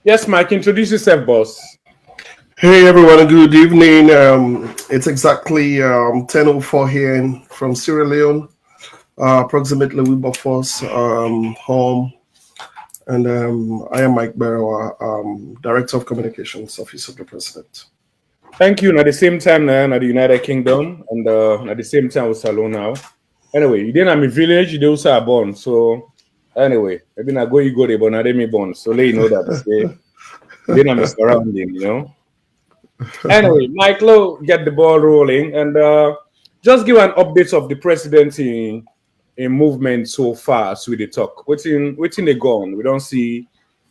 Yes, Mike, introduce yourself, boss. Hey everyone, good evening. It's exactly 10:04 here from Sierra Leone, approximately Wilberforce home, and I am Myk Berewa, Director of Communications, Office of the President. Thank you. At the same time, now, at the United Kingdom, and at the same time, with Salon now. Anyway, you didn't have a village, you also are born. So, anyway, maybe I go, you go there, but not me born. So, let you know that, okay? You didn't have a surrounding. Anyway, Michael, get the ball rolling and just give an update of the presidency in movement so far. So, we the talk. Waiting they gone. We don't see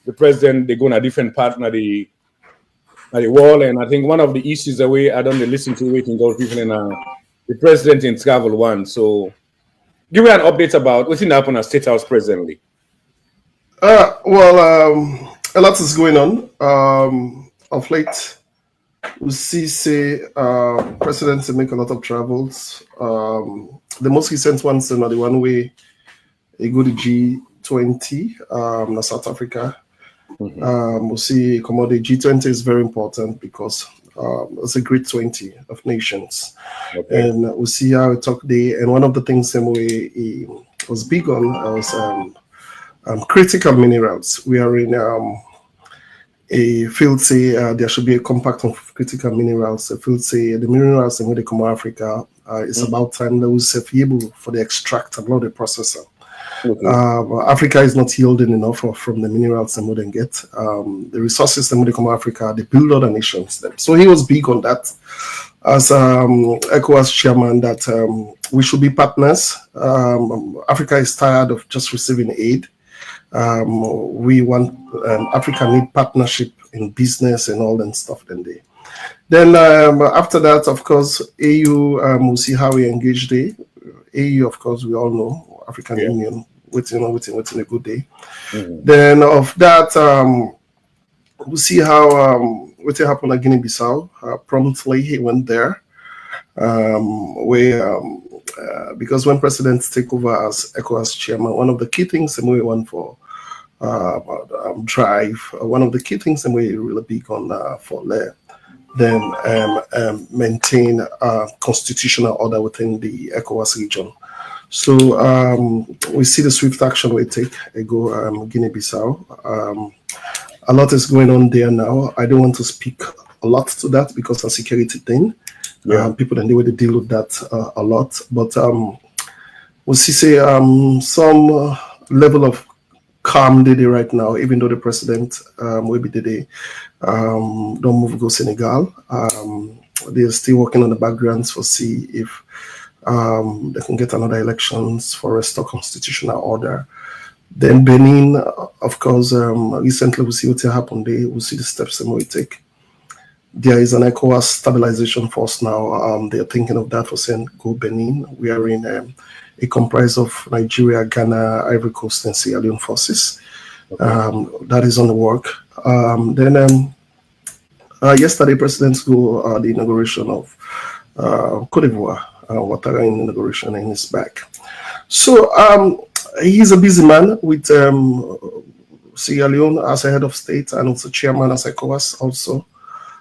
the president, they go on a different part of the wall. And I think one of the issues that I don't listen to waiting those people in the president in travel one. So give me an update about what's happening at State House presently. Well, a lot is going on. Of late, we see, say, presidents make a lot of travels. The most recent ones are the one way they go to G20, South Africa. We'll see commodity G20 is very important because it's a great 20 of nations. Okay. And we'll see how it talk there. And one of the things he was big on was critical minerals. We are in a field say there should be a compact of critical minerals. A field say the minerals in the come Africa, it's about time that we be able for the extract and not the processor. Okay. Africa is not yielding enough from the minerals and wouldn't get the resources that come Africa. They build other nations. Them. So he was big on that as ECOWAS chairman that we should be partners. Africa is tired of just receiving aid. We want Africa need partnership in business and all that stuff. Then after that, of course, AU we'll see how we engage there. AU, of course, we all know African Union waiting a good day. Then of that, we'll see how what happened at Guinea-Bissau. Promptly, he went there. Because when presidents take over as ECOWAS chairman, one of the key things that we want for drive, one of the key things that we really big on for them maintain constitutional order within the ECOWAS region. So we see the swift action we take. Go Guinea-Bissau. A lot is going on there now. I don't want to speak a lot to that because of security thing. People and the way they deal with that a lot. But we see some level of calm day right now, even though the president will be today don't move go Senegal. They're still working on the backgrounds for see if they can get another elections for restore constitutional order. Then Benin, of course, recently we see what happened there. We'll see the steps that we take. There is an ECOWAS stabilization force now. They're thinking of that for saying go Benin. We are in a comprise of Nigeria, Ghana, Ivory Coast, and Sierra Leone forces. That is on the work. Then yesterday, presidents go the inauguration of Cote d'Ivoire. Ouattara in inauguration and he's back. So he's a busy man with Sierra Leone as a head of state and also chairman as ECOWAS also.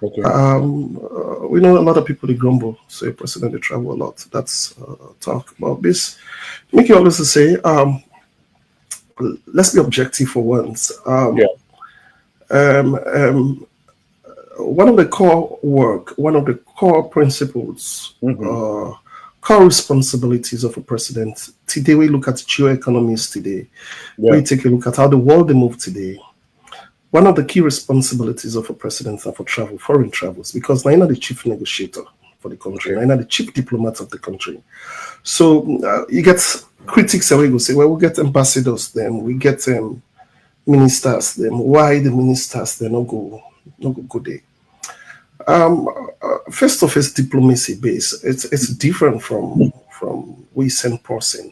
Okay. We know a lot of people they grumble, say president they travel a lot. That's talk about this. Make you always say, let's be objective for once. One of the core principles, core responsibilities of a president. Today we look at geoeconomies today. We take a look at how the world they move today. One of the key responsibilities of a president are for travel, foreign travels, because I'm not the chief negotiator for the country. I'm not the chief diplomat of the country. So you get critics and we go say, well, we get ambassadors then, we get ministers then. Why the ministers they not go there? First of all, it's diplomacy based. It's different from we send person.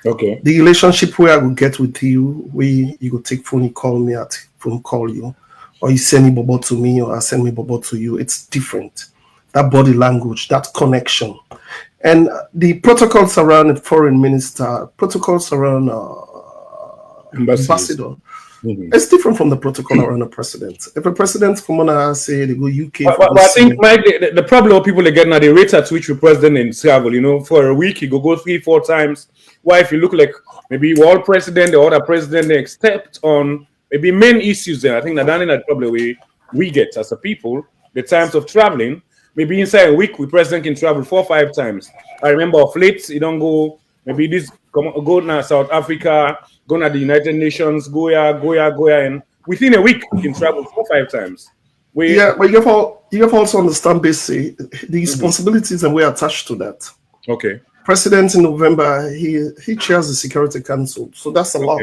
Okay. The relationship where I will get with you, you go take phone, you call me at phone call you, or you send me bobo to me, or I send me bobo to you. It's different. That body language, that connection, and the protocols around a foreign minister, protocols around ambassador. It's different from the protocol around a president. If a president come on and say they go UK, But I think, Mike, the problem of people are getting at the rate at which the president in travel, for a week, he go 3-4 times. Why, if you look like maybe all president, the other president, except on maybe main issues, then I think that probably we get as a people, the times of traveling, maybe inside a week, the president can travel 4-5 times. I remember of late, he don't go, maybe go now South Africa, go to the United Nations, go here, and within a week, you can travel 4-5 times. But you have to also understand basically the responsibilities and we're attached to that. Okay. President in November, he chairs the Security Council, so that's a lot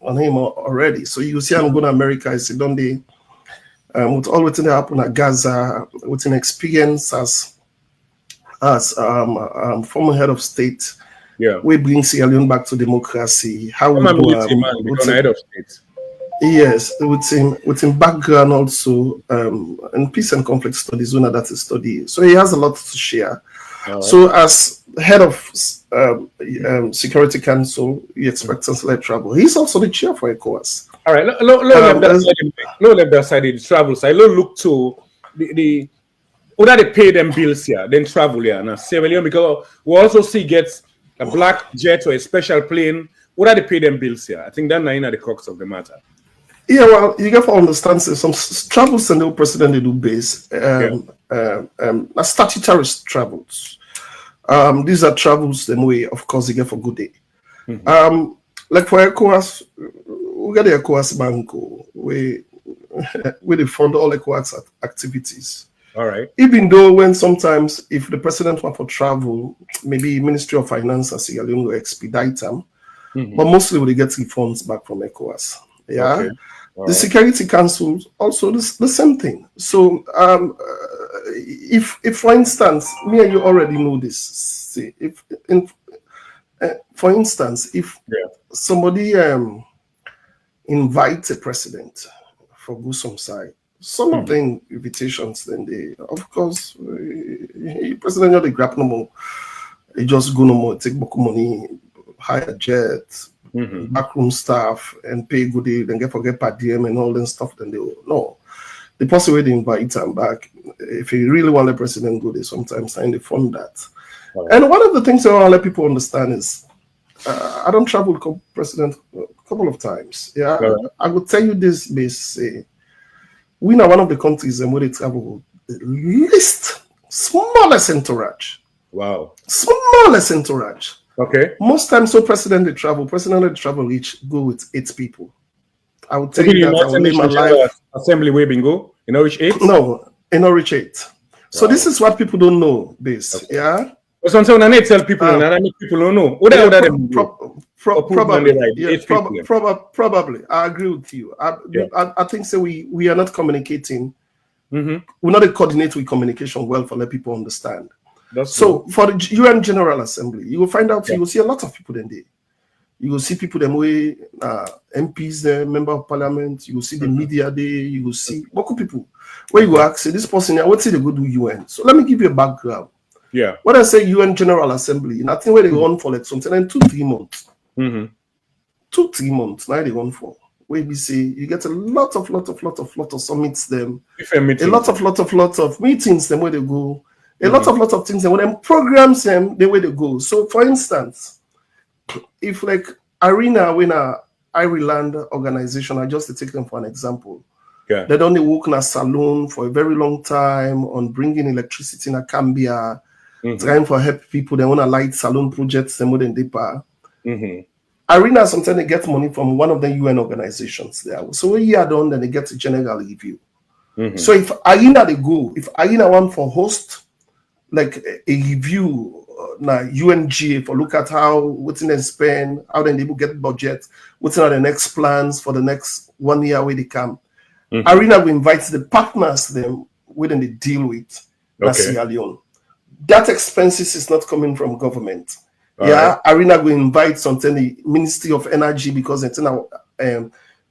on him already. So you see, I'm going to America. Is done the with all what's happen at Gaza, with an experience as former head of state. Yeah, we bring Sierra Leone back to democracy. How we do head of state. Yes, with him background also in peace and conflict studies, one that is study. So he has a lot to share. Right. So as head of Security Council, he expects us to let travel. He's also the chair for ECOWAS. All right, let that side the travel side. Look to the whether they pay them bills here, then travel here. Now, Sierra Leone, because we also see gets a black jet or a special plane. Whether they pay them bills here, I think that's not the crux of the matter. Yeah, well, you have to understand some travels and the president they do base statutory travels. These are travels then way, of course, you get for good day. Like for ECOWAS, we get the ECOWAS Banco, we they fund all ECOWAS activities. All right. Even though when sometimes if the president want for travel, maybe Ministry of Finance and Sierra Leone will expedite them, but mostly we get refunds back from ECOWAS. Yeah. Okay. The Security Council also the same thing. So if for instance, me and you already know this. See, for instance, if somebody invites a president for go some side, some of the invitations, then they, of course, president not the grab no more. He just go no more, take money, hire jets. Backroom staff and pay good deal, then forget per diem and all that stuff. Then they will no. The person way they invite them back. If you really want the president go, they sometimes sign the fund that. Right. And one of the things I want to let people understand is I don't travel with president a couple of times. Yeah, right. I will tell you this base. We are one of the countries and where they travel the least smallest entourage. Wow, smallest entourage. Okay. Most times, so president they travel each go with 8 people. I would tell you that I will live my life. Assembly way bingo. You know which 8? No, you know which 8. Wow. So this is what people don't know. This, okay. Yeah. But sometimes I need to tell people, and I need people don't know. Probably. I agree with you. I think so. We are not communicating. We're not a coordinate with communication well for let people understand. So for the UN General Assembly, you will find out you will see a lot of people in there. You will see people them way MPs there, member of parliament. You will see the media there. You will see local people. Where you go ask, say this person, what's it they go do UN? So let me give you a background. Yeah. When I say UN General Assembly, I think where they go on for like something in 2-3 months. 2-3 months. Now they go on for. Where we say you get a lot of summits them. A lot of meetings them where they go. A lot of things, and when them programs them, the way they go. So, for instance, if like Arena when a Ireland organization, I just to take them for an example, they don't work in a saloon for a very long time on bringing electricity in a Cambia, trying for help people. They want to light saloon projects, them more than deeper. Arena sometimes they get money from one of the UN organizations there. So when you are done, then they get a general review. So if Arena they go, if Arena want for host. Like a review na UNGA for look at how what's in they spend, how then they will get budget, what's are the next plans for the next 1 year where they come. Arena will invite the partners them within they deal with Sierra Leone. That expenses is not coming from government. Right. Arena will invite something the Ministry of Energy because it's now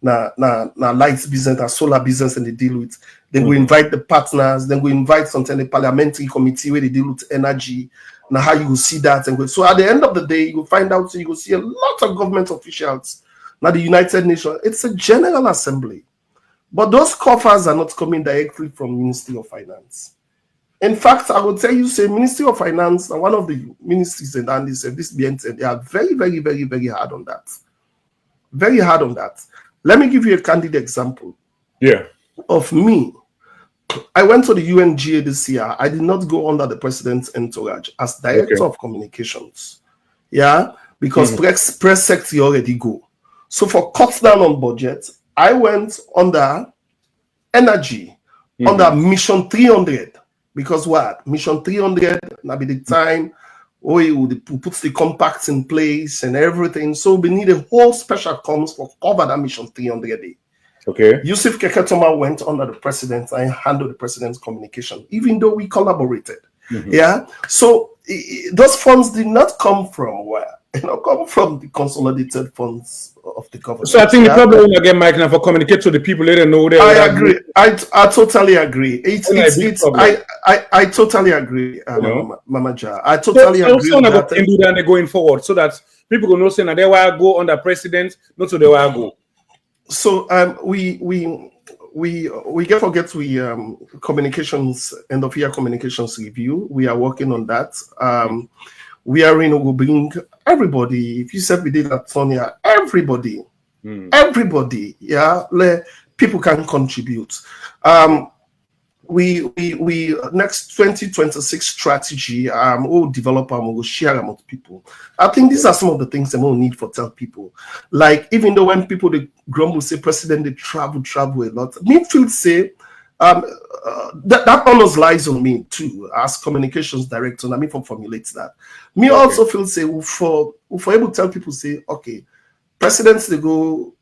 lights business and solar business and they deal with. Then we invite the partners, then we invite sometimes the parliamentary committee where they deal with energy. Now how you will see that and go. So at the end of the day, you will find out, so you will see a lot of government officials Now the United Nations, it's a General Assembly. But those coffers are not coming directly from Ministry of Finance. In fact, I will tell you, say, Ministry of Finance, one of the ministries, and they said this BNT, they are very, very, very, very hard on that. Very hard on that. Let me give you a candid example. Yeah. Of me. I went to the UNGA this year. I did not go under the president's entourage as director of communications. Yeah, because press secretary already go. So for cut down on budget, I went under energy, under Mission 300. Because what? Mission 300, now be the time we put the compacts in place and everything. So we need a whole special comms for cover that Mission 300 day. Okay. Yusuf Keketoma went under the president and handled the president's communication, even though we collaborated. Yeah. So those funds did not come from where? Come from the consolidated funds of the government. So I think the problem again, Myk, now for communicate to the people, let them know. I agree. I totally agree. I totally agree, Mama Ja. I totally agree. So that can do that going forward, so that people will know saying that they will go under president, not so they will go. So we get forget communications end of year communications review. We are working on that. We are in will bring everybody. If you said we did that, Sonia, everybody, yeah, people can contribute. We next 2026 strategy we'll develop and we'll share them with people. I think these are some of the things that we'll need for tell people. Like even though when people they grumble say president they travel a lot, me feel say that honors lies on me too as communications director. I mean for formulates that. Me also feel say for able to tell people say okay, presidents they go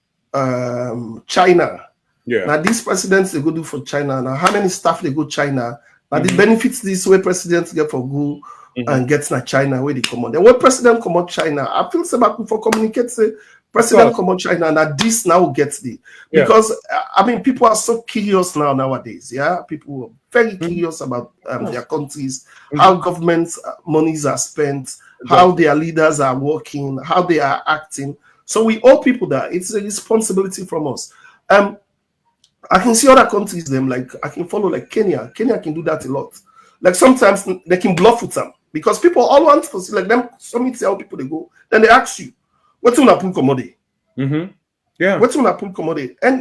China. Yeah. Now these presidents they go do for China. Now how many staff they go China? Now the benefits this way presidents get for go and gets na China where they come on. Then when president come out China, I feel say back for communicate say president come out China. Now this now gets the because I mean people are so curious nowadays. Yeah, people are very curious about their countries, how government's monies are spent, how their leaders are working, how they are acting. So we owe people that it's a responsibility from us. I can see other countries, them like I can follow like Kenya. Kenya can do that a lot. Like sometimes they can bluff with them because people all want to see like them. Some see how people they go. Then they ask you, "What's on a pull commodity?" Yeah. What's on a pull commodity? And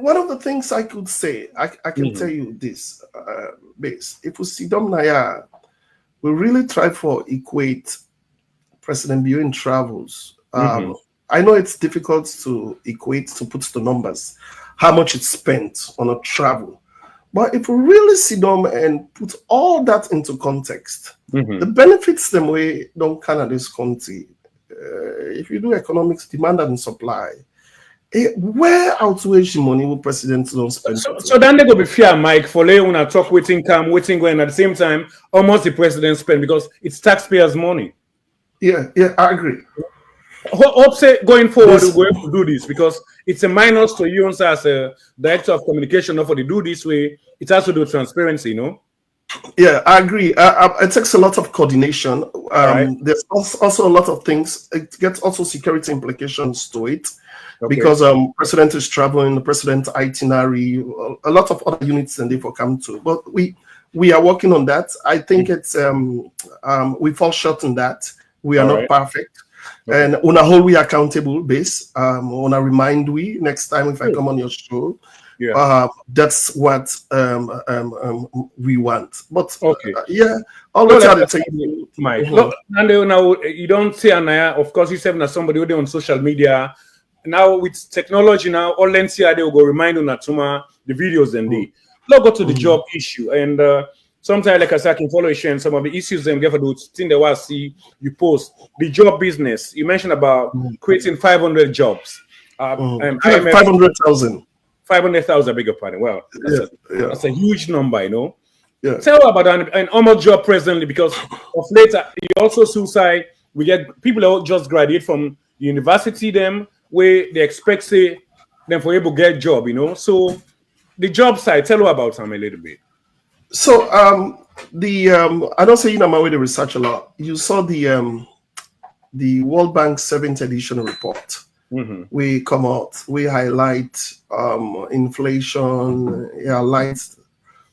one of the things I could say, I can tell you this, base. If we see them now, we really try for equate President Buin travels. I know it's difficult to equate, to put the numbers, how much it's spent on a travel. But if we really sit down and put all that into context, the benefits them way don't kind of this country, if you do economics, demand and supply, where outweighs the money will presidents don't spend? So then they go be fair, Myk, for Leone talk waiting going at the same time, almost the president spend because it's taxpayers' money. Yeah, I agree. Hope say going forward we're going to do this because it's a minus to you as a director of communication. Not for to do this way, it has to do with transparency, Yeah, I agree. It takes a lot of coordination. There's also a lot of things. It gets also security implications to it because president is traveling, the president's itinerary, a lot of other units and therefore come to. But we are working on that. I think it's we fall short in that. We are not perfect. And on a whole we accountable base. On a remind we next time if I come on your show. That's what we want. But all the time tell you, Myk. Look, now you don't say Anaya, of course you said that somebody on social media. Now with technology now, all lens here they will go remind on Natuma the videos and they go to the job issue and sometimes, like I said, I can follow and some of the issues them get for the thing they want to see you post. The job business, you mentioned about creating 500 jobs. 500,000. 500,000, I beg your pardon. Well, that's a huge number, Yeah. Tell about an almost job presently because of later, you also suicide. We get people that just graduate from the university, them where they expect say them for able to get job, So the job side, tell about them a little bit. So I don't say my way to research a lot. You saw the the World Bank 7th edition report. We come out, we highlight inflation, it highlights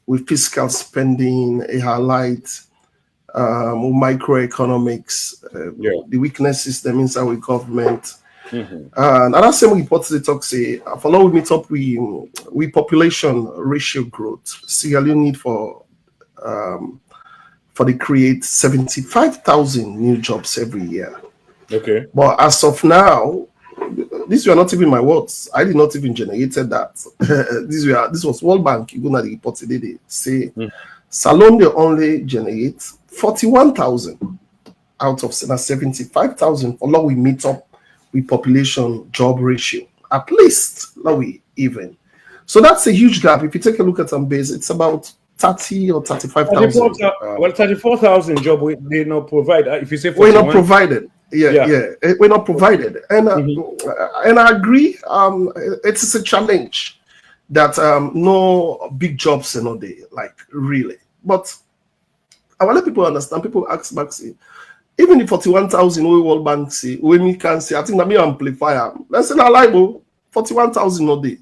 with fiscal spending, it highlights microeconomics, the weaknesses them inside with government. And that same report they talk say follow we meet up we population ratio growth. Sierra Leone need for they create 75,000 new jobs every year. Okay. But as of now, these were not even my words. I did not even generated that. This was World Bank. You go to the report today. They say Salon they only generate 41,000 out of 75,000. For we meet up with population job ratio. At least now we even. So that's a huge gap. If you take a look at some base, it's about 30 or 35,000. 34,000 job they not provide. If you say 41, we're not provided. Yeah, we're not provided, and I agree. It is a challenge that no big jobs are not there, like really. But I want people understand. People ask back, say, even the 41,000 we World Bank say, when we can say, I think that me amplifier. Let's say that liable 41,000 not there.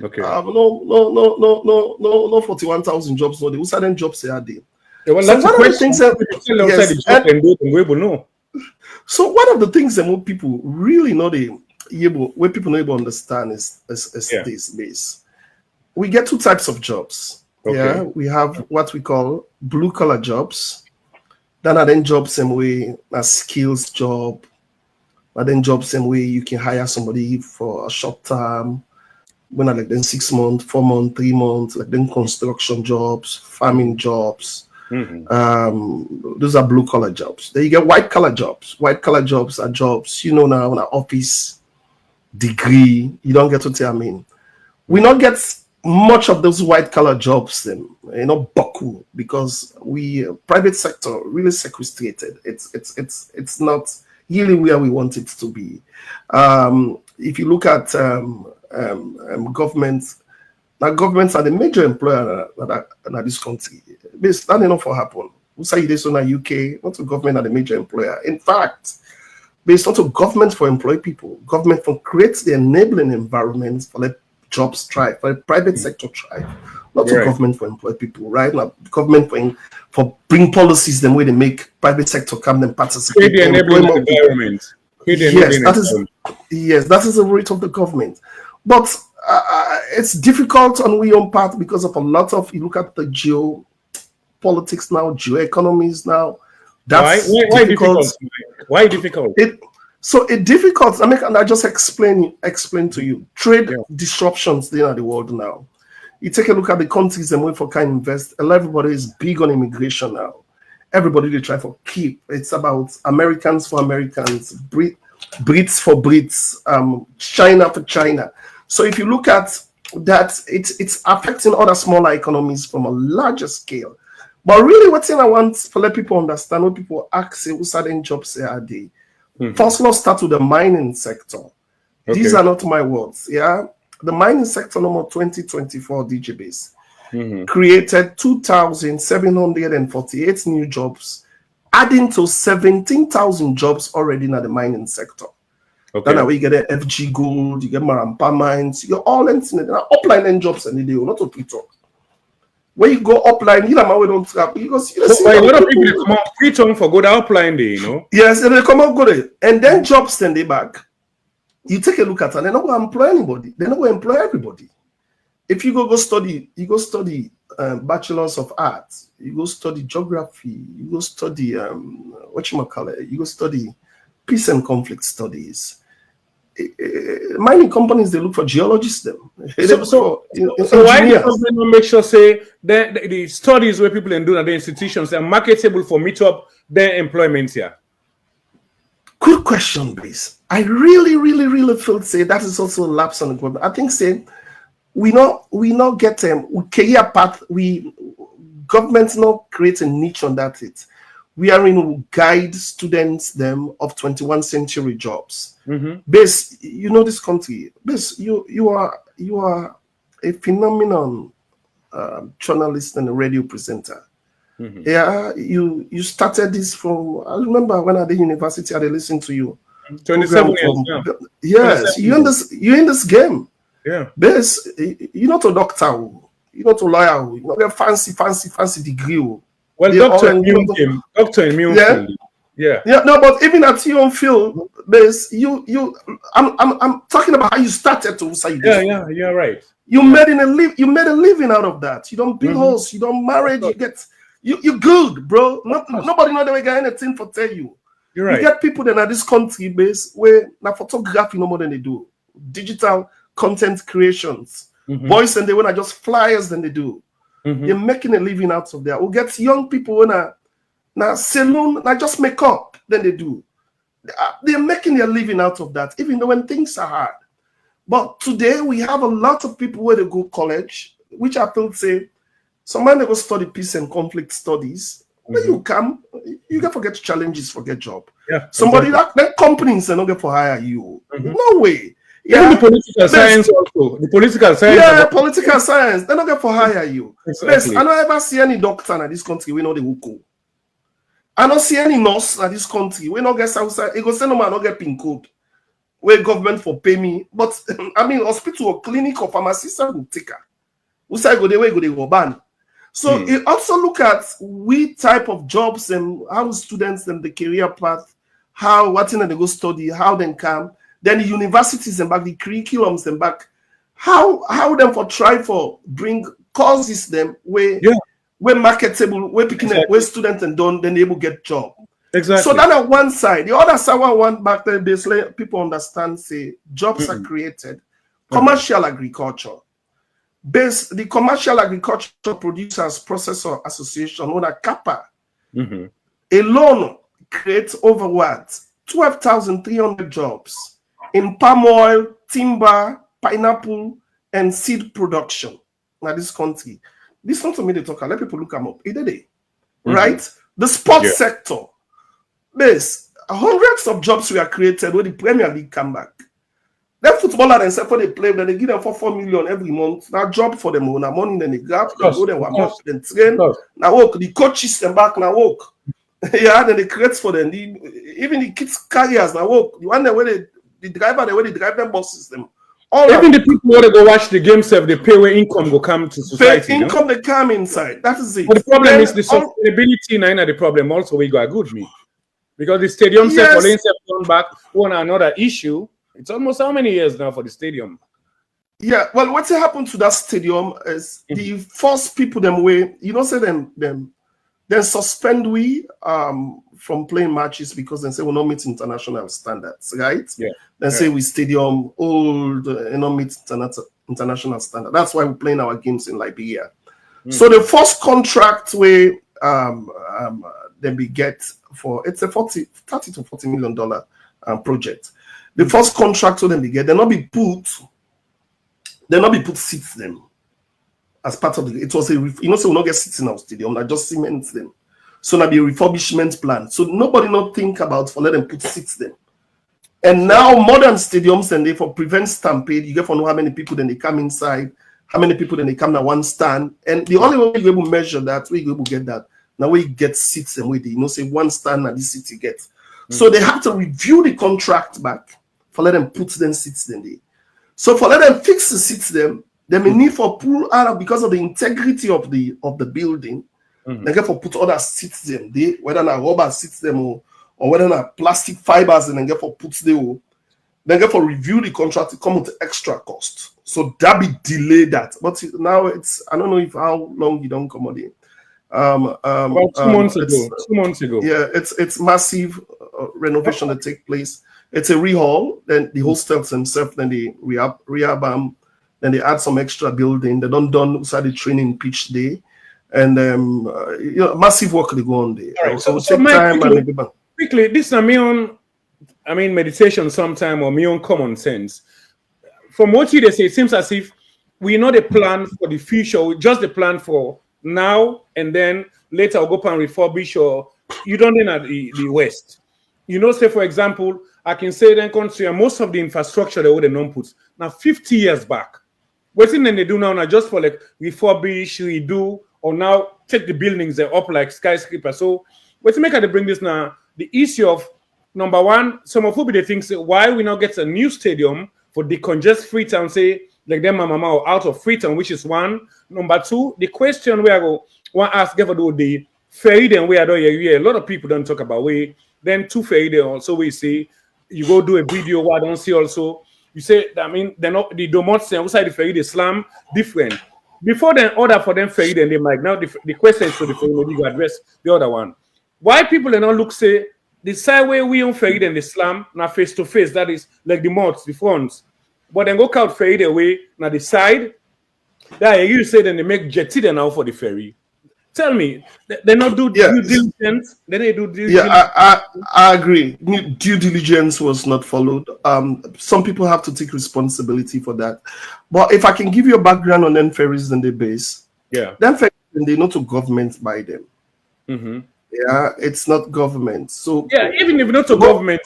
Okay. No 41,000 jobs not there. Who certain jobs are there? Yeah, well, So that's one the of the things that So one of the things that most people really know where people not able to understand is this base. We get two types of jobs. Okay. Yeah, we have what we call blue collar jobs. Then are then jobs same way a skills job. But then jobs same way you can hire somebody for a short term. When are like then 6 months, 4 months, 3 months, like then construction jobs, farming jobs. Those are blue collar jobs. Then you get white collar jobs. White collar jobs are jobs, now, on an office degree. You don't get what I mean. We not get much of those white collar jobs then, Baku, because we private sector really sequestrated. It's not really where we want it to be. If you look at government. Now, governments are the major employer in this country. This not enough for happen. We say this in the UK, not the government are the major employer. In fact, based on government for employ people, government for create the enabling environment for let jobs thrive, for the private sector thrive, not to government for employ people, right? Now, government for bring policies the way they make private sector come and participate. Create the enabling environment. That is the rate of the government, but. It's difficult on we own part because of a lot of, you look at the geopolitics now, geoeconomies now. That's why difficult? Why difficult? It's difficult. I just explain to you. Trade disruptions there in the world now. You take a look at the countries and wait for kind of invest. Everybody is big on immigration now. Everybody they try for keep. It's about Americans for Americans, Brits for Brits, China for China. So if you look at that, it's affecting other smaller economies from a larger scale. But really, what thing I want to let people understand, what people ask, who certain jobs are they? First, let's start with the mining sector. Okay. These are not my words. Yeah, the mining sector number 2024 DJ base created 2,748 new jobs, adding to 17,000 jobs already in the mining sector. Okay. Then we get the FG Gold, you get Marampa Mines, you get all internet, upline end jobs and they do not to Twitter. When you go upline, you know, we don't trap because a lot of people come out Twitter for good upline day, Yes, and they come out good, and then jobs send they back. You take a look at it, and they're not going to employ anybody. They're not going to employ everybody. If you go study, bachelors of arts, you go study geography, you go study you go study peace and conflict studies. Mining companies they look for geologists them. So why do you make sure say the studies where people do at the institutions are marketable for meet up their employment here? Good question, please. I really feel say that is also a lapse on the government. I think say we not get career path. Government not create a niche on that it. We are in guide students them of 21st century jobs. Base, this country. Base, you are a phenomenal journalist and a radio presenter. Yeah, you started this from. I remember when I did university, I did listen to you. 27 Program years from now. yes, 27 years. you're in this game. Yeah. This you're not a doctor, you're not a lawyer, you not get fancy degree. Well, They all doctor and immune came. Doctor immune yeah. field. Yeah. Yeah, no, but even at your own field, there's I'm talking about how you started to say this. Yeah, you're right. You made a living out of that. You don't build house, you don't marry, you get you good, bro. Nobody know they get anything for tell you. You're You right. get people that are this country base where now photography no more than they do. Digital content creations. Boys and they when are just flyers than they do. They're making a living out of that. We'll get young people when are now salon, now just make up than they do. They're making their living out of that, even though when things are hard. But today we have a lot of people where they go college, which I feel say, some man they go study peace and conflict studies. When you come, you get forget challenges, forget job. Yeah. Somebody that companies they don't get for hire you. No way. Yeah. Even the political science also. The political science. Yeah, political science. They don't get for hire you. Exactly. I don't ever see any doctor in this country. We know they will go. I don't see any nurse in this country. We not get outside. It go say no man not get pin code. Where government for pay me. But I mean hospital or clinic or pharmacy will take her. We say go the way go they go ban. So it also look at we type of jobs and how students and the career path, how what in they go study, how they come, then the universities and back, the curriculums and back, how them for try for bring courses them where marketable, where picking where students and don't then able get job. Exactly. So that on one side, the other side one back then they people understand say jobs are created, commercial agriculture. The Commercial Agriculture Producers Processor Association, known as CAPA, alone creates over what 12,300 jobs in palm oil, timber, pineapple, and seed production. Now, this country, this not to me they talk. Let people look them up. Right? The sports sector, there's hundreds of jobs were created when the Premier League come back. That footballer themselves when they play, then they give them for 4 million every month. Now job for them, now money, then they grab, they go then warm up, then train. Now work, the coaches them back now work. Yeah, then they create for them. Even the kids carriers now work. The one that where the driver, the way they drive them buses them. Even the people who go watch the game self, they pay where income will come to society. Income they come inside. That is it. But the problem is the sustainability now the problem also we got good me. Because the stadium self or back on another issue. It's almost how many years now for the stadium? Yeah, well, what happened to that stadium is the first people them way, you know, say them suspend we from playing matches because they say we not meet international standards, right? Yeah. Then say we stadium old and not meet international standard. That's why we're playing our games in Liberia. So the first contract we then we get for it's a $30 to $40 million project. The first contract so then they get, they'll not be put seats them as part of the. It was so we'll not get seats in our stadium. I just cement them. So now be a refurbishment plan. So nobody not think about for let them put seats them. And now modern stadiums and they for prevent stampede. You get for know how many people then they come inside, how many people then they come to one stand. And the only way you able to measure that, where you able to get that, now where you get seats and where they say one stand and this seat you get. So they have to review the contract back. For let them put them seats then they. So for let them fix the seats them, they may need for pull out because of the integrity of the building. They get for put other seats them they whether not rubber seats them or whether not plastic fibers and then get for put them then get for review the contract to come with extra cost. So that be delay that. But now it's I don't know if how long you don't come on in. About 2 months ago. 2 months ago. Yeah, it's massive renovation that take place. It's a rehaul, then the hostels themselves, then they rehab them, then they add some extra building. They don't done inside the training pitch day, and massive work they go on there. Right. So take Myk, time quickly, this is my own, meditation sometime or my own common sense. From what you say, it seems as if we know the plan for the future, just the plan for now, and then later we'll go and refurbish or you don't know at the West. Say for example, I can say then country and most of the infrastructure they would have non put now 50 years back. What thing then they do now just for like refurbish, redo, or now take the buildings they're up like skyscrapers. So what's make they bring this now? The issue of number one, some of who be the things why we now get a new stadium for decongest Freetown, say like them mama or out of Freetown, which is one. Number two, the question where I go want to ask ever do the ferry then where I don't hear a lot of people don't talk about way. Then two ferry then also we see you go do a video where I don't see also. You say I mean they're not the domots and outside the ferry the slam different. Before then order for them ferry then they might now the question is to the ferry maybe you address the other one. Why people they not look say the side way we on ferry then the slam now face to face that is like the mods the fronts. But then go out ferry the way now the side that you say then they make jetty then now for the ferry. Tell me, they not do due diligence. Then they do due diligence. I agree. Due diligence was not followed. Some people have to take responsibility for that. But if I can give you a background on them ferries and the base, them ferries they not to government by them. Mm-hmm. Yeah, it's not government. So even if not to government,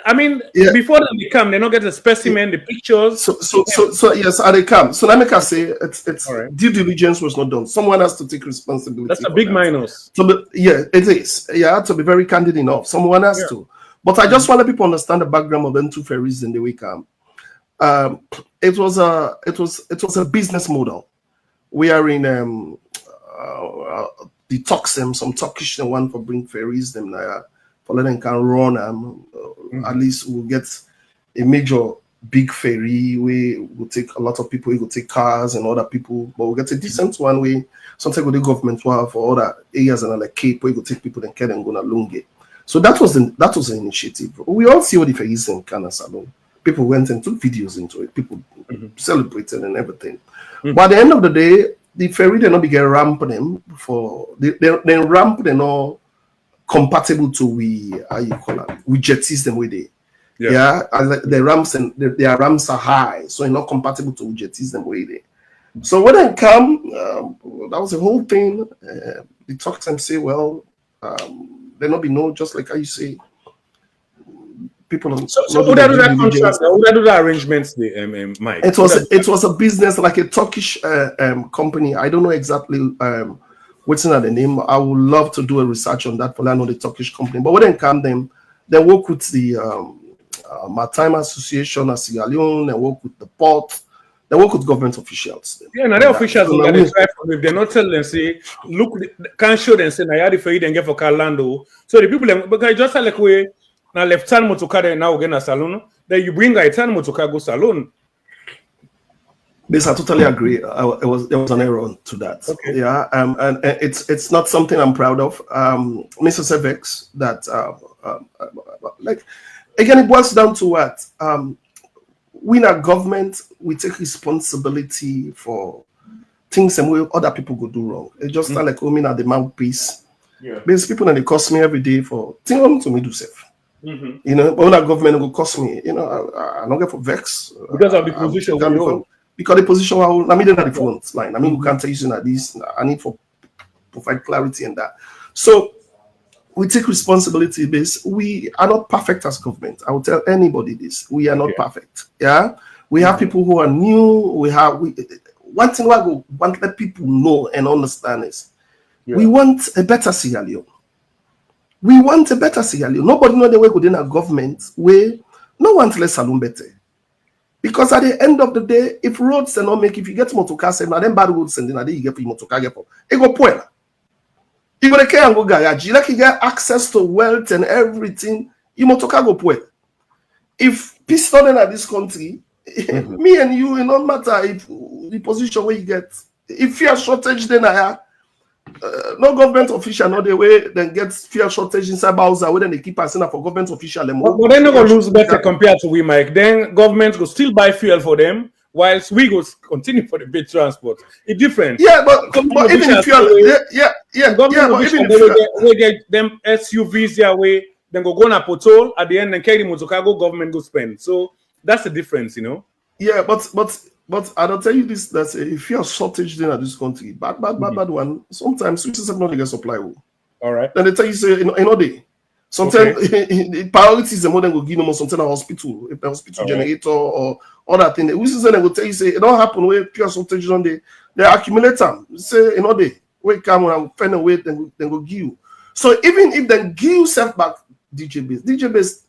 I mean, before they come, they not get the specimen, the pictures. So yes, they come. So let me say it's right. Due diligence was not done. Someone has to take responsibility. That's a big minus. So it is. Yeah, to be very candid enough, someone has to. But I just want people understand the background of them two ferries in the way come. It was a business model. We are in the Toxem, some Turkish one for bring ferries them for letting can run at least we'll get a major big ferry we will take a lot of people, we will take cars and other people, but we'll get a decent one way. Sometimes with the government for other areas and like Cape we will take people and carry and go to Lunge. So that was an initiative. We all see what the ferries in Kana Salon. People went and took videos into it, people celebrated and everything. But at the end of the day, the ferry they not be get ramp them for they ramp they not compatible to we how you call it we jetties them with they the ramps and their ramps are high, so it's not compatible to jetties them with they. So when I come, that was the whole thing. They talk to them say, well, there not be no just like how you say. People so who that do that contract? Who that do the arrangements? Myk. It was a business like a Turkish company. I don't know exactly what's the name. I would love to do a research on that, but I know the Turkish company. But when they come, they work with the Maritime Association of Sierra Leone. They work with the port. They work with government officials. Yeah, now the officials if they're not telling them say, look, can't show them say, now you have the ferry then get for Carlando. So the people because just like we. Now left turn motocar there now again a salon. Then you bring a turn motocar go salon. This I totally agree. There was an error to that. Okay. Yeah. And it's not something I'm proud of. Mr. Sevex, that like again it boils down to what we in our government we take responsibility for things and way other people go do wrong. It's just like me at the mouthpiece. Yeah. Because people and they cost me every day for things to me do safe. You know, but when that government will cost me, you know, I don't get for vex because of the position. Because the position, I mean, they're not the front line. I mean, we can't tell you that this. I need to provide clarity in that. So we take responsibility. Based, we are not perfect as government. I will tell anybody this: we are not perfect. Yeah, we have people who are new. One thing I want to let people know and understand is we want a better Sierra Leone. We want a better Sierra Leone. Nobody know the way within a government where no one less saloon better. Because at the end of the day, if roads are not make, if you get motorcar and then bad roads and then you get motorcar get it go poor. You go care and go garage. You like you get access to wealth and everything, you motorcar go poor. If peace not in this country, me and you, it don't matter if the position where you get. If you are shortage, then no government official, no the way then get fuel shortage inside Bowser, where then they keep passing up for government official. But they're not going to lose better compared to we, Myk. Then government will still buy fuel for them, whilst we go continue for the big transport. It's different. Yeah, but even if fuel, we get them SUVs their way, then go on a portal at the end and carry motorcar go government go spend. So that's the difference, you know. Yeah, but I don't tell you this, that if you are shortage then at this country, bad one, sometimes we just not get supply. All right. Then they tell you say in day. Sometimes priorities the more than go give them something a hospital, if the hospital generator or other thing. We say they will tell you say it don't happen where pure shortage on they accumulate them. Say in day. we come and find a way, then go give you. So even if they give you self back DJ base,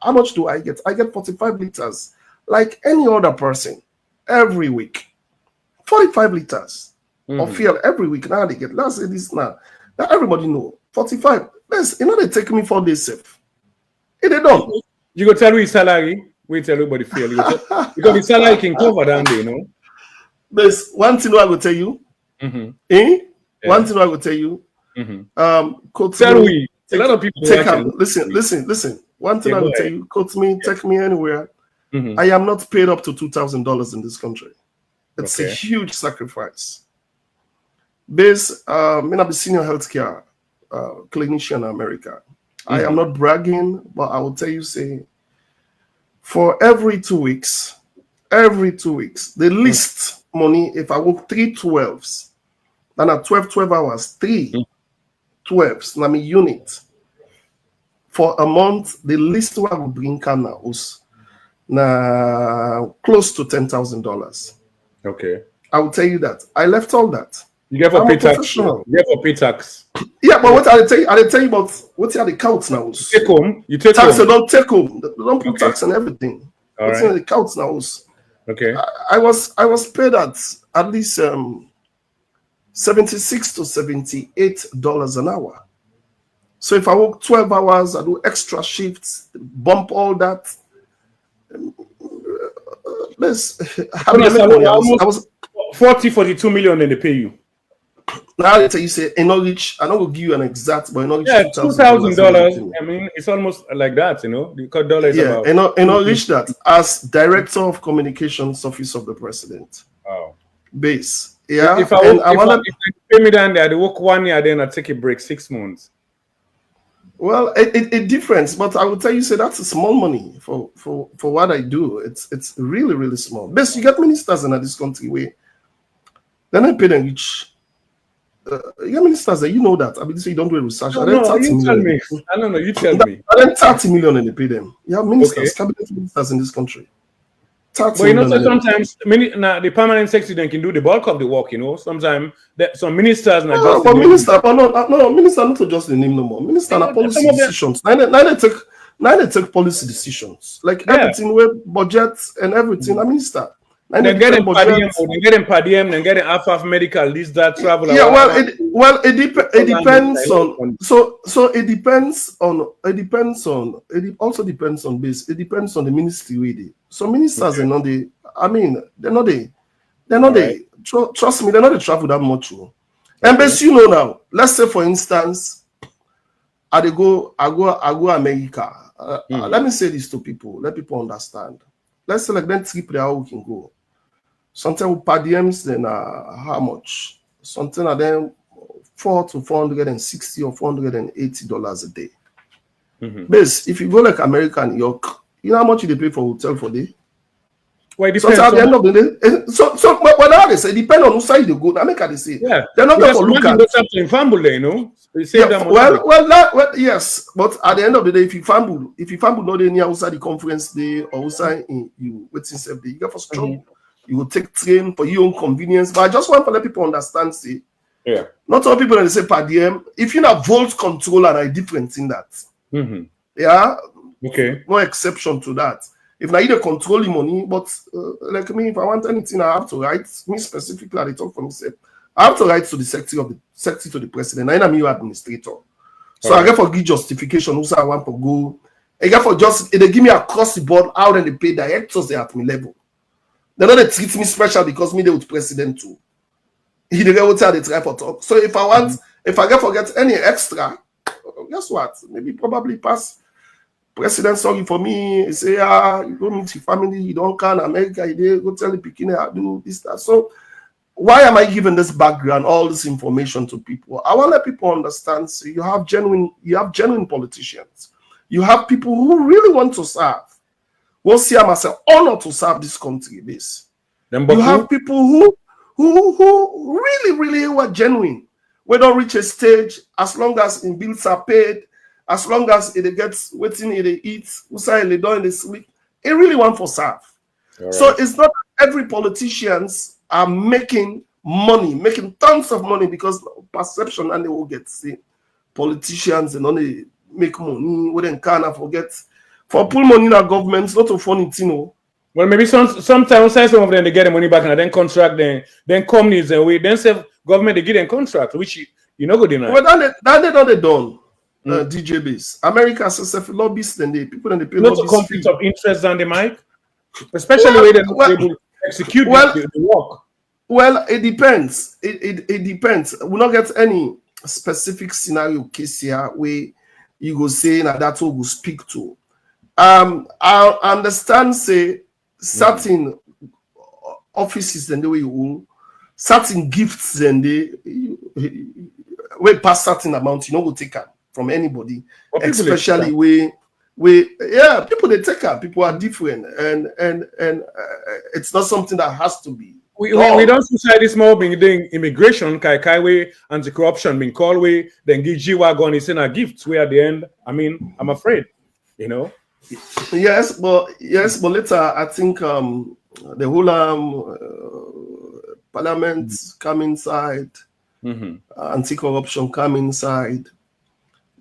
how much do I get? I get 45 liters, like any other person, every week. 45 liters of fuel every week. Now they get. Let's say this now. Now everybody know 45. They take me 4 days safe. If they don't, you go tell me salary. We tell everybody feel because the salary can cover down there, you know. There's one thing I will tell you. Yeah. One thing I will tell you. Tell me. A lot of people listen. One thing I will tell you. Quote me. Take me anywhere. I am not paid up to $2,000 in this country. It's a huge sacrifice. Base, I'm a senior healthcare clinician in America. I am not bragging, but I will tell you, say, for every 2 weeks, the least money, if I work 3 12s, then at 12 hours, 3 12s, na me unit. For a month, the least I will bring now is close to $10,000. Okay. I will tell you that. I left all that. You get for pay tax. You get for pay tax. Yeah, but what I tell you about what are the counts now? Take home. You take tax. Home. They don't take home. They don't put tax and everything. What's in the counts now? Okay. I was paid at least $76 to $78 an hour. So if I work 12 hours, I do extra shifts, bump all that. I was 42 million and they pay you. Now they tell you say in Norwich, I don't will give you an exact, but in Norwich, $2,000. I mean, it's almost like that, you know. Because dollars about. In Norwich that as Director of Communications Office of the President. Wow. Base. Yeah. If they pay me down there, they work 1 year, then I take a break 6 months. Well, it difference, but I will tell you, say that's a small money for what I do. It's really, really small. Best you get ministers in this country way. Then I pay them each. You get ministers that you know that. I mean, say you don't do research. No, you tell me. I don't know. You tell me. I then 30 million and they pay them. You have ministers, cabinet ministers in this country. But you know, so sometimes the permanent secretary then can do the bulk of the work. You know, sometimes some ministers not just. But minister, minister not to just the name no more. Minister na policy decisions. Now they take policy decisions. Like everything with budget and everything. A minister. Then getting per diem, then getting half medical, this, that, travel. Yeah, it depends on. So it depends on. It also depends on base. It depends on the ministry really. So ministers are not the. I mean, they're not the. Trust me, they're not the travel that much. And base, you know now. Let's say for instance, I go America. Let me say this to people. Let people understand. Let's say like then 3 player we can go. Sometimes with per diems, then how much? Something are then $400 to $460 or $480 a day. Base, if you go like America and New York, you know how much they pay for hotel for day? Well, it depends. So at the end of the day, so whatever they say, depend on who side you go. America they say, they're not going to look at. In Fambul, you know. Yes, but at the end of the day, if you fumble not any outside the conference day or outside in you waiting safe day, you get for trouble. You will take train for your own convenience. But I just want to let people understand, see, not all people that say per diem. If you have volt control and a difference in that, no exception to that. If now you control the money, but like me, if I want anything, I have to write. Me specifically, I talk for myself. I have to write to the secretary to the president. I am your administrator, so I get for give justification. Also, I want to go. I get for just they give me across the board how then they pay directors they at me level. They know they treat me special because me they with president too. He get what they try for talk. So if I get forget any extra, guess what? Maybe probably pass. President sorry for me. He say, you go meet your family, you don't come America, you go tell the Pekin I do this, that. So why am I giving this background, all this information to people? I want to let people understand. So you have genuine politicians. You have people who really want to serve. We'll see them as an honor to serve this country. You have people who really are genuine. We don't reach a stage as long as in bills are paid, as long as it gets waiting, it eats, they don't they sleep. It really want for serve. Right. So it's not every politicians are making money, making tons of money because perception and they will get see politicians and only make money. We then can't forget for pull money in our government. It's not a funny thing, you know. Well, maybe sometimes some of them they get the money back and then contract then companies and we then say government they give them contract, which you know good enough. Well, that they done. DJ base. America says if lobbyists then they people then they pay lots of conflict of interest on the mic, especially when they're able to execute the work. Well, it depends. It depends. We'll not get any specific scenario case here where you go say that that's what we'll speak to. I understand say certain offices and the way you will, certain gifts and they way past certain amount, you know, will take them from anybody, especially where people they take her. People are different, and it's not something that has to be. We don't see this more being doing immigration, kai way anti-corruption being called way, then give G-Wagon is in a gift where at the end, I mean, I'm afraid, you know. Yes, but later I think the whole parliament come inside, anti-corruption come inside.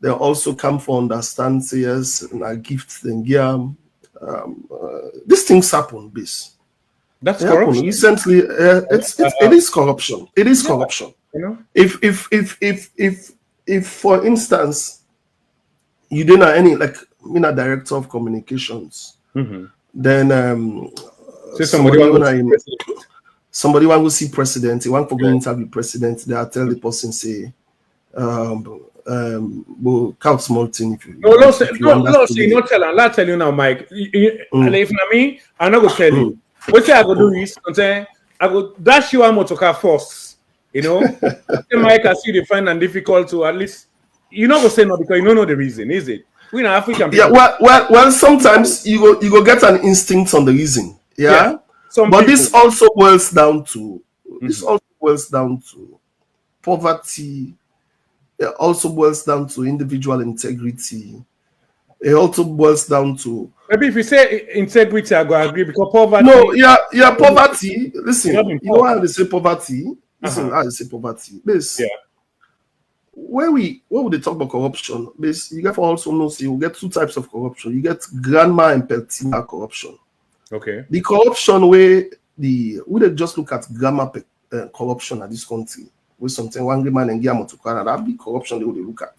They also come for understand yes, and I gift them these things happen, bis. That's corruption. Recently, it is corruption. It is corruption. You know, if for instance, you didn't have any like a director of communications, then somebody want to see president. He want to go interview president. They are tell the person say, well, count small thing. Not tell you now, Mike. If na me, I'm not gonna tell you. What I go do is, I go dash you a motor car first. You know, Mike, I see the find and difficult to at least you not go say no because you don't know the reason, is it? We in African people. Yeah, well, sometimes you go get an instinct on the reason. Yeah. But this also boils down to poverty. It also boils down to individual integrity. It also boils down to maybe if you say integrity, I go agree because poverty. No, poverty. Listen, you know how they say poverty. Listen, how they say poverty. This, when would they talk about corruption? This, you get to also know. See, you get two types of corruption. You get grandma and pettina corruption. Okay. The corruption where we just look at grandma corruption at this country. With something one man and Guillermo to Canada, that big corruption they would look at.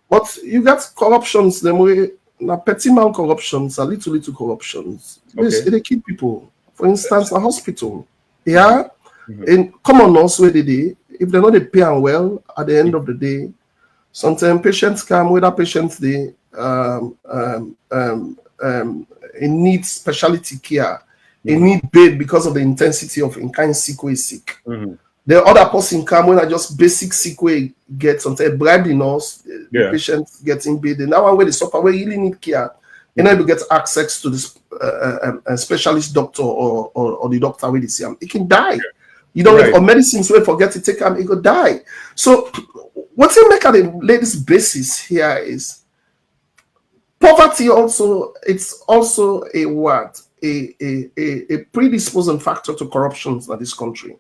But you got corruptions, them way na petty man corruptions, a little corruptions. Okay. They kill people. For instance, a hospital. Yeah. In common laws where they if they're not paying well at the end of the day, sometimes patients come with that patients they in need specialty care, in need bed because of the intensity of in kind sick way sick. The other person come when I just basic sick way get sometimes bribe the nurse, the patient gets in bed. And now when they suffer, we really need care. And then you get access to this a specialist doctor or the doctor where they see him. It can die. You don't have medicines where forget to take him, it could die. So what's it make at the latest basis here is poverty also, it's also a what? A predisposing factor to corruption in this country.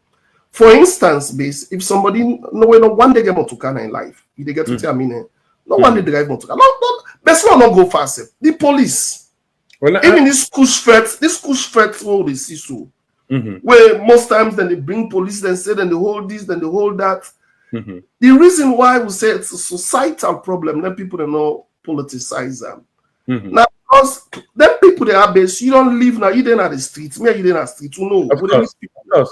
For instance, if somebody one day get motor in life, if they get to tell me, no one day drive motor car. Best not go fast. The police, even this push threat, all they see so. Where most times then they bring police, then say then they hold this, then they hold that. The reason why we say it's a societal problem, then people don't know politicize them. Now, because them people they are based, you don't live now, you didn't at the streets, me you didn't at the streets, you know.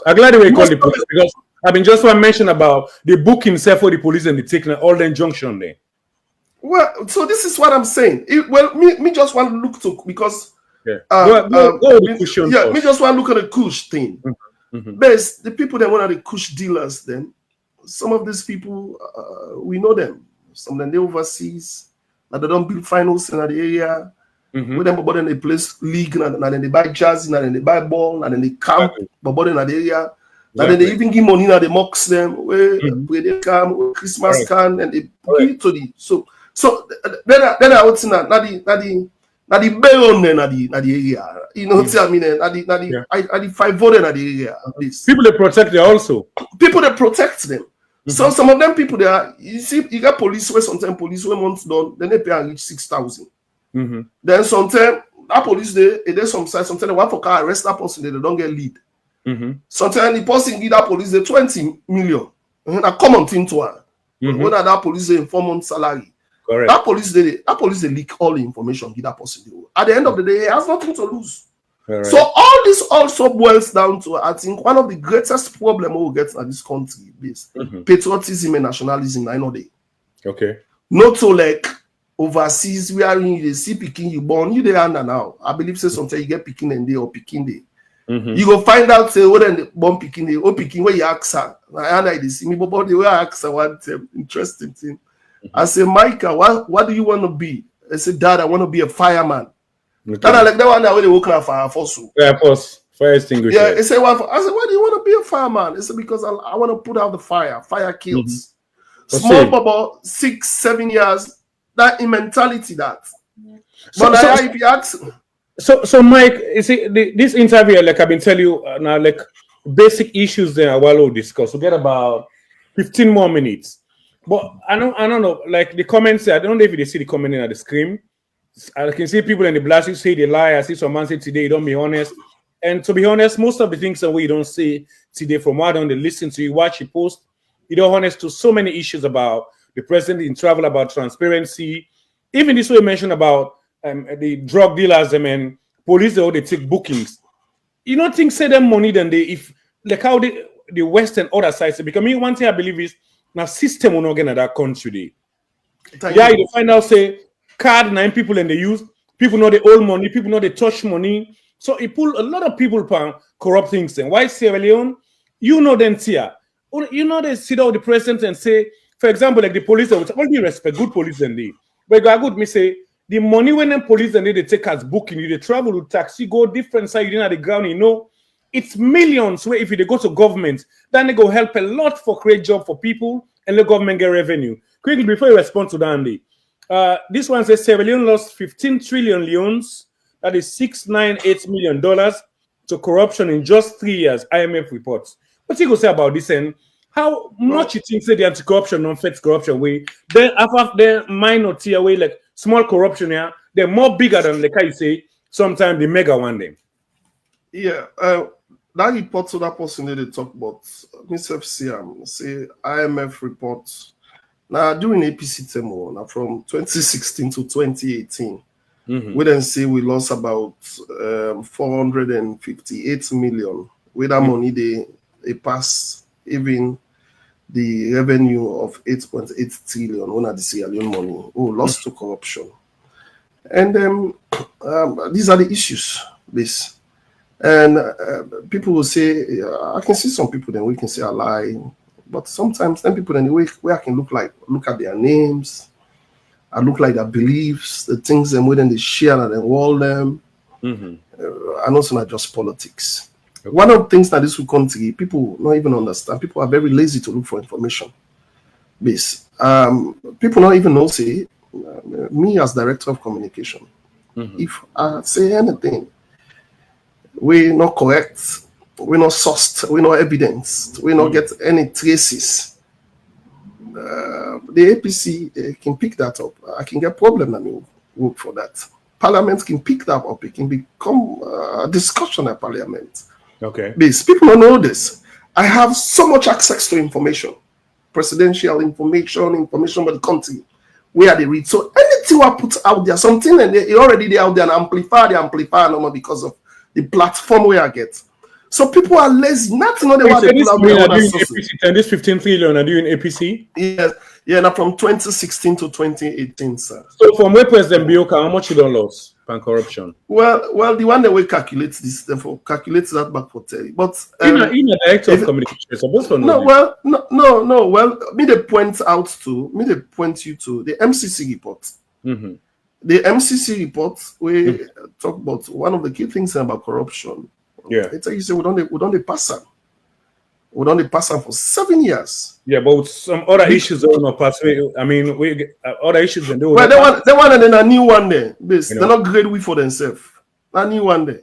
I'm glad we call the police because I've been just want to mention about the book himself for the police and the taking all the injunction there. Well, so this is what I'm saying. Me just want to look to because me just want to look at the kush thing. Best the people that want the kush dealers, then some of these people we know them. Some of them they overseas. Now they don't build finals in the area. With them, but then they play league, and then they buy jersey, and then they buy ball, and then they camp, but in the area. And then they even give money, and they mocks them where they come, where Christmas can, and they give to the so then I would say that Now the baron then at the area. You know what I mean? At the 5 voted at the area. This. People they protect them also. People they protect them. So some of them people there, you see, you got police where sometimes police when months done, then they pay and reach 6,000. Then sometimes that police there's some side, sometimes they want for car arrest that person, they don't get lead. Sometimes the person give that police the 20 million. And a common thing to her. When that police in 4 months salary. Correct. That police they leak all the information, give that person. At the end of the day, he has nothing to lose. Right. So all this also boils down to, I think, one of the greatest problems we get in this country is patriotism and nationalism. I know they. Okay. Not so like overseas where you see picking you born, you there now. I believe say sometimes you get picking and day or picking day. You go find out say what then born picking day or picking where you ask her. And I see me, but the way I ask her one interesting thing. I say, Micah, what do you want to be? I said, Dad, I want to be a fireman. Okay. Dad, I like that one that when they woke up fire force. Fire force, fire extinguisher. Yeah, I said, I said, why do you want to be a fireman? I said, because I want to put out the fire. Fire kills. Small bubble, 6, 7 years. That in mentality that. But if you ask. So Mike, you see, this interview, like I've been telling you now, like basic issues there, we'll discuss. We'll get about 15 more minutes. But I don't know, like the comments, I don't know if you see the comment at the screen. I can see people in the blast you say they lie. I see some man say today, don't be honest. And to be honest, most of the things that we don't say today from what on they listen to you, watch you post, you don't honest to so many issues about the president in travel, about transparency. Even this way mentioned about the drug dealers and police, they take bookings. You don't think say them money than they, if like how the West and other sides, because me one thing I believe is now system will not get in that country. You find out say card 9 people and they use people know they owe money, people know they touch money. So it pull a lot of people for corrupt things. And why Sierra Leone? You know them here. You know they sit down with the president and say, for example, like the police, with all due respect, good police and they. But I good me say the money when them police and they take as booking, you they travel with taxi, go different side, you know, at the ground, you know. It's millions where if they go to government, then they go help a lot for create job for people and the government get revenue. Quickly, before you respond to that, Andy, this one says Sierra Leone lost 15 trillion leones, that is $698 million to corruption in just 3 years, IMF reports. What you go say about this and how much you think say the anti-corruption, non-fed corruption way, then after the minority away, like small corruption here, they're more bigger than like I say, sometimes the mega one day. Yeah, that report to that person that they talk about, myself say IMF reports. Now during APC term, now from 2016 to 2018, we then say we lost about 458 million. With that money, they pass even the revenue of 8.8 trillion on the Sierra Leone money. Lost to corruption. And these are the issues. This. And people will say, I can see some people then we can say I lie, but sometimes then people in the way where I can look at their names, I look like their beliefs, the things them within they share and they wall them. And also not just politics. Okay. One of the things that this country people not even understand. People are very lazy to look for information. Base. People not even know say me as director of communication. If I say anything. We're not correct, we're not sourced, we're not evidenced, we not get any traces. The APC can pick that up. I can get problem, work for that. Parliament can pick that up, it can become a discussion at Parliament. Okay. Because people don't know this. I have so much access to information, presidential information about the country, where they read. So anything I put out there, something and they already out there and amplify normal because of the platform where I get. So people are lazy. Not know they want to pull out their APC. And this 15 trillion are doing APC? Yes. Yeah, now from 2016 to 2018, sir. So from where President Bioka, how much you don't lose on corruption? Well, the one that we calculate this, therefore calculates that back for 30. But in a director of communication, supposed to know. No. Well, me they point you to the MCC report. The MCC report we talk about one of the key things about corruption. Yeah, it's like you say we don't pass them. We don't pass them for 7 years. Yeah, but with some other issues on our pathway. I mean, we other issues and Well, they want and then a new one there. They're not grade we for themselves. A new one there.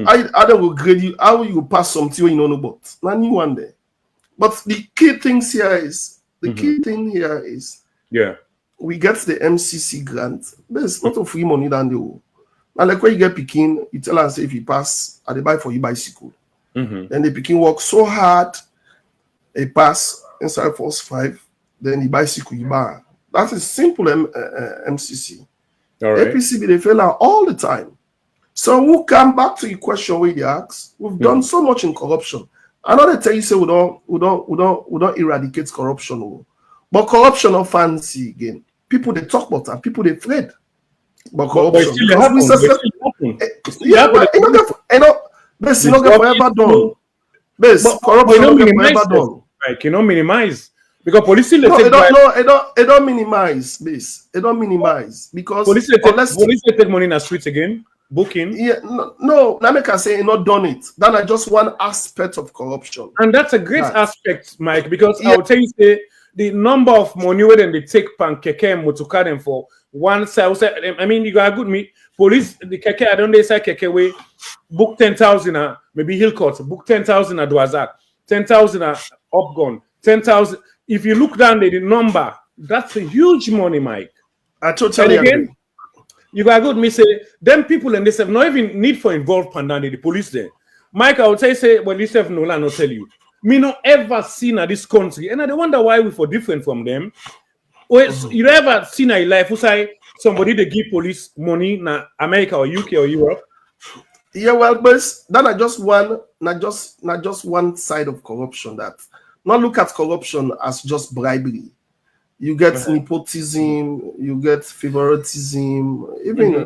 I don't go grade you. How you pass something when you don't know about? A new one there. But the key things here is yeah, we get the MCC grant. There's not a free money than the whole. And like when you get picking, you tell us if you pass, I they buy for you bicycle. Then the picking work so hard, they pass inside first 5, then the bicycle you buy. That's a simple MCC. all right. APCB they fail out all the time. So we'll come back to your question where they ask. We've done so much in corruption. I know they tell you say we don't eradicate corruption, but corruption not fancy again. People they talk about that. People they afraid. But corruption. But Base not get forever done. Base corruption not get forever done. Like you know, minimize because police it don't minimize base. It don't minimize because police take money in the streets again. Booking. Yeah, no. Let me say not done it. That is just one aspect of corruption. And that's a great aspect, Mike, because I will tell you say the number of money when they take pankeke and motocar them for one side. I mean, you got good me. Police the keke, I don't say keke way book 10,000 maybe Hillcourt, book 10,000 at Dwazak, 10,000 Upgun, 10,000. If you look down the number, that's a huge money, Mike. I totally agree. You got good me say them people and they have not even need for involved pandani the police there. Mike, I would say well, this have no land, I'll tell you. Me not ever seen at this country, and I wonder why we for different from them. You ever seen a life who say somebody they give police money in America or UK or Europe? Yeah, well, but that are just one, not just one side of corruption. That not look at corruption as just bribery. You get nepotism, you get favoritism, even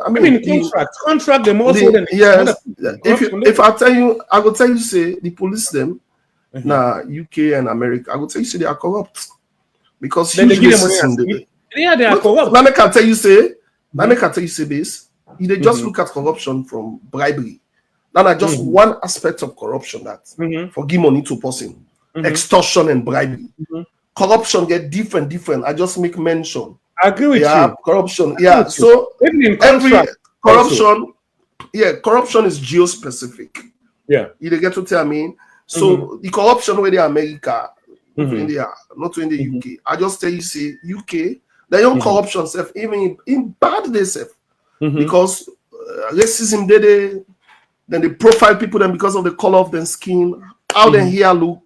I mean contract them also. Yes, if I tell you, I will tell you say the police them UK and America, I will tell you say they are corrupt because they give them money. Yeah, they are corrupt. Let me tell you say this. They just look at corruption from bribery. That are just one aspect of corruption that for give money to a person, extortion and bribery. Corruption get different. I just make mention. I agree with you. Corruption. Yeah. So every corruption, corruption is geo-specific. Yeah. You get to tell me. So the corruption where they America, India, not in the UK. I just tell you, say UK, their own corruption self, even in bad they self, because racism then they profile people then because of the color of their skin, how their hair look.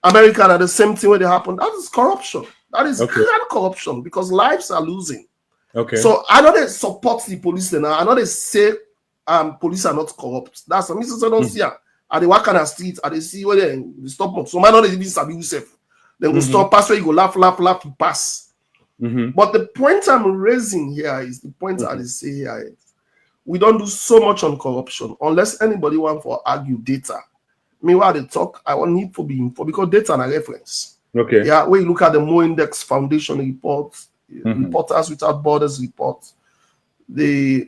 America are the same thing where they happen. That is corruption. That is grand corruption because lives are losing. Okay. So I know they support the police then. I know they say police are not corrupt. That's a message I don't see. Are they walk on the street? Are they see where they stop up? So I know they even sabi yourself. Then go stop pass where you go laugh, you pass. But the point I'm raising here is the point I say here is we don't do so much on corruption unless anybody want to argue data. Meanwhile, they talk, I want need to be info because data and a reference. Okay. Yeah, when you look at the Mo Index Foundation report, Reporters Without Borders report, the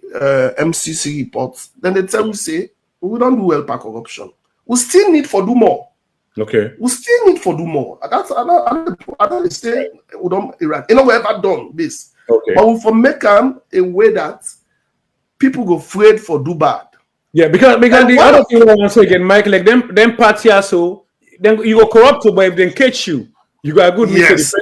MCC report, then they tell you say we don't do well by corruption. We still need for do more. Okay. We still need for do more. That's I don't say we don't erect. You know, we ever done this. Okay. But we for make them a way that people go afraid for do bad. Yeah, because the other thing I want to say again, Mike, like them party so then you go corrupt, but if they catch you, you got a good yes.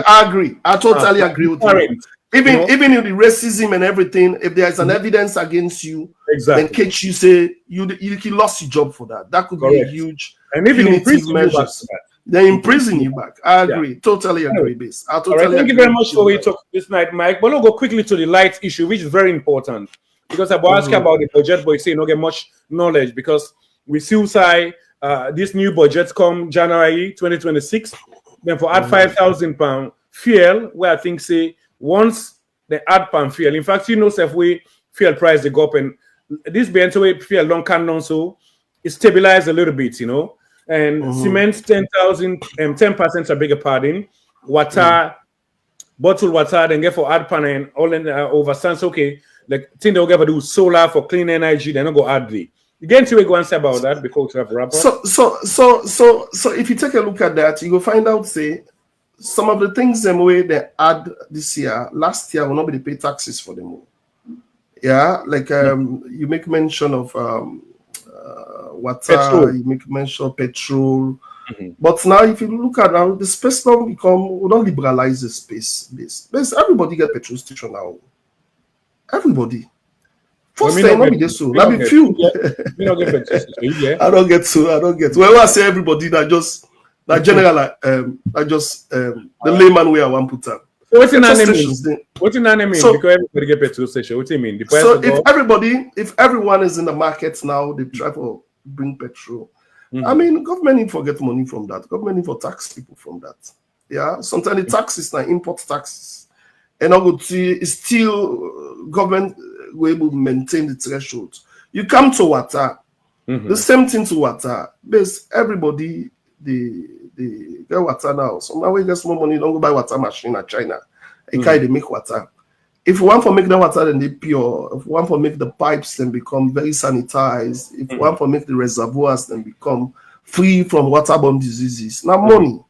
I agree. I totally agree with you. Even in the racism and everything, if there is an evidence against you, then catch you say you lost your job for that. That could be a huge and even punitive measures. They imprison you back. I agree. Totally agree, Base. Thank you very much for what you talk this night, Mike. But we'll go quickly to the light issue, which is very important. Because I was asking about the budget, but you say you don't get much knowledge because we still say this new budget come January 2026. Then for add £5,000 fuel, where I think say once they add pan fuel. In fact, you know, if we fuel price they go up and this be way fuel long can so it stabilized a little bit, you know. And cement 10,000 10% a bigger pardon. Water, bottled water, then get for add pan and all in overstands okay. Like thing they'll ever do solar for clean energy, they're not go add the You get into a go and say about that before we have wrap up. So if you take a look at that, you will find out say some of the things them way they add this year, last year will not be they pay taxes for them. Yeah, like you make mention of water, Petrol. you make mention of petrol. But now if you look at now, the space now we don't liberalize the space. This everybody get petrol station now. Everybody. First time, not be this so. Not be few. You don't get petrol station, yeah. I don't get so. I don't get. Well, I say everybody that just that general I just the layman way I want put up. So what's in that name? What's in that name? So, because everybody get petrol station. What do you mean? So if everyone is in the market now, they try to bring petrol. I mean, government need to get money from that. Government need to tax people from that. Yeah, sometimes the taxes now import taxes, and I would see it's still government will able to maintain the threshold. You come to water, the same thing to water. Because everybody they get water now. So now we get more money, don't go buy water machine at China. They make water. If you want to make the water, then they pure. If you want to make the pipes, then become very sanitized. If you want to make the reservoirs, then become free from waterborne diseases. Now money.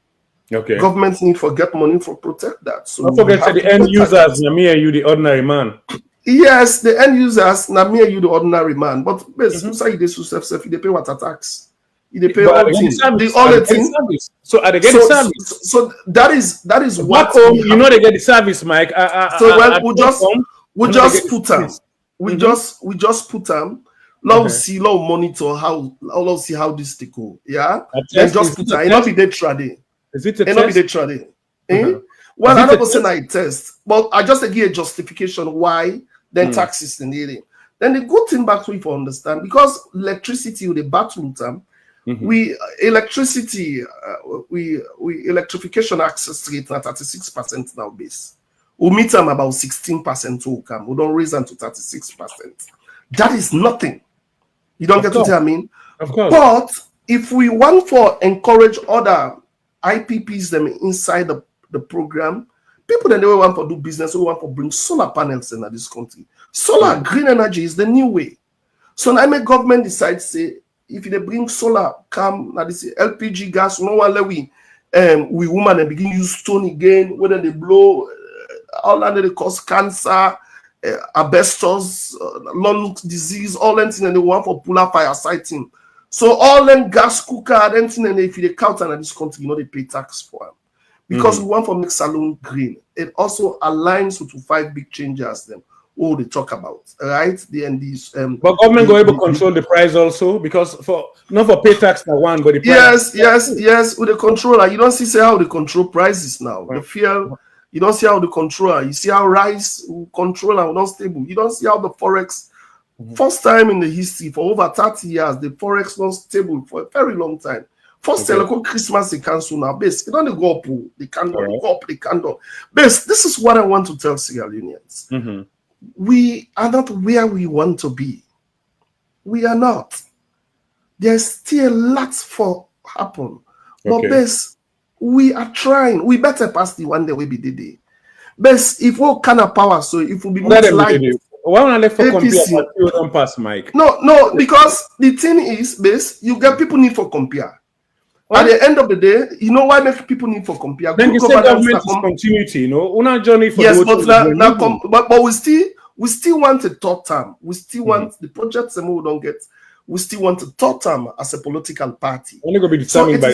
Okay. Governments need to get money to protect that. So don't forget the end users, na me and you, the ordinary man. Yes, the end users, na me and you, the ordinary man. But basically, they pay water tax. They pay all things. So are they getting service? So that is what you know they get the service, Mike. We just put them. We just put them. Let's see, let's monitor let's see how this they go. Yeah, then just put them. It not be they trading. Is it a test? It not be they trading. Well, I'm not saying I test, but I just give a justification why then taxes in the Then the good thing back we for understand because electricity with the battle time. We electricity, we electrification access rate at 36% now base. We meet them about 16% to come. We don't raise them to 36%. That is nothing. You don't get what I mean? Of course. But if we want to encourage other IPPs them inside the program, people that they want to do business, we want to bring solar panels in this country. Solar, green energy is the new way. So now my government decides say, if they bring solar, come now this LPG gas, no one let we woman and begin use stone again, whether they blow all under they cause cancer, asbestos, lung disease, all that thing and they want for polar fire sighting. So all them gas cooker, then thing and if they count in this country, you know they pay tax for them. Because we want to make salon green. It also aligns with the 5 big changes them. All they talk about, right? But government go able to control the price also because for not for pay tax that one, but the price. Yes. With the controller, you don't see how they control prices now. Right. The fear, you don't see how the controller. You see how rice controller not stable. You don't see how the forex. First time in the history for over 30 years, the forex not stable for a very long time. First teleco Christmas they cancel now. Base, it don't go up, they can't go up, they can't go. Base, this is what I want to tell Sierra Leoneans. We are not where we want to be. We are not. There's still lots for happen. But best, we are trying. We better pass the one day we be the day. Best, if what kind of power, so if we be more like why want to let for compare but you don't pass, Mike? No, because the thing is, best, you get people need for compare. What? At the end of the day, you know why make people need for compare? Then the same government is continuity, you know. Una journey for yes, but we still want a third term. We still want the projects that we don't get. We still want a third term as a political party. Only going to be determined by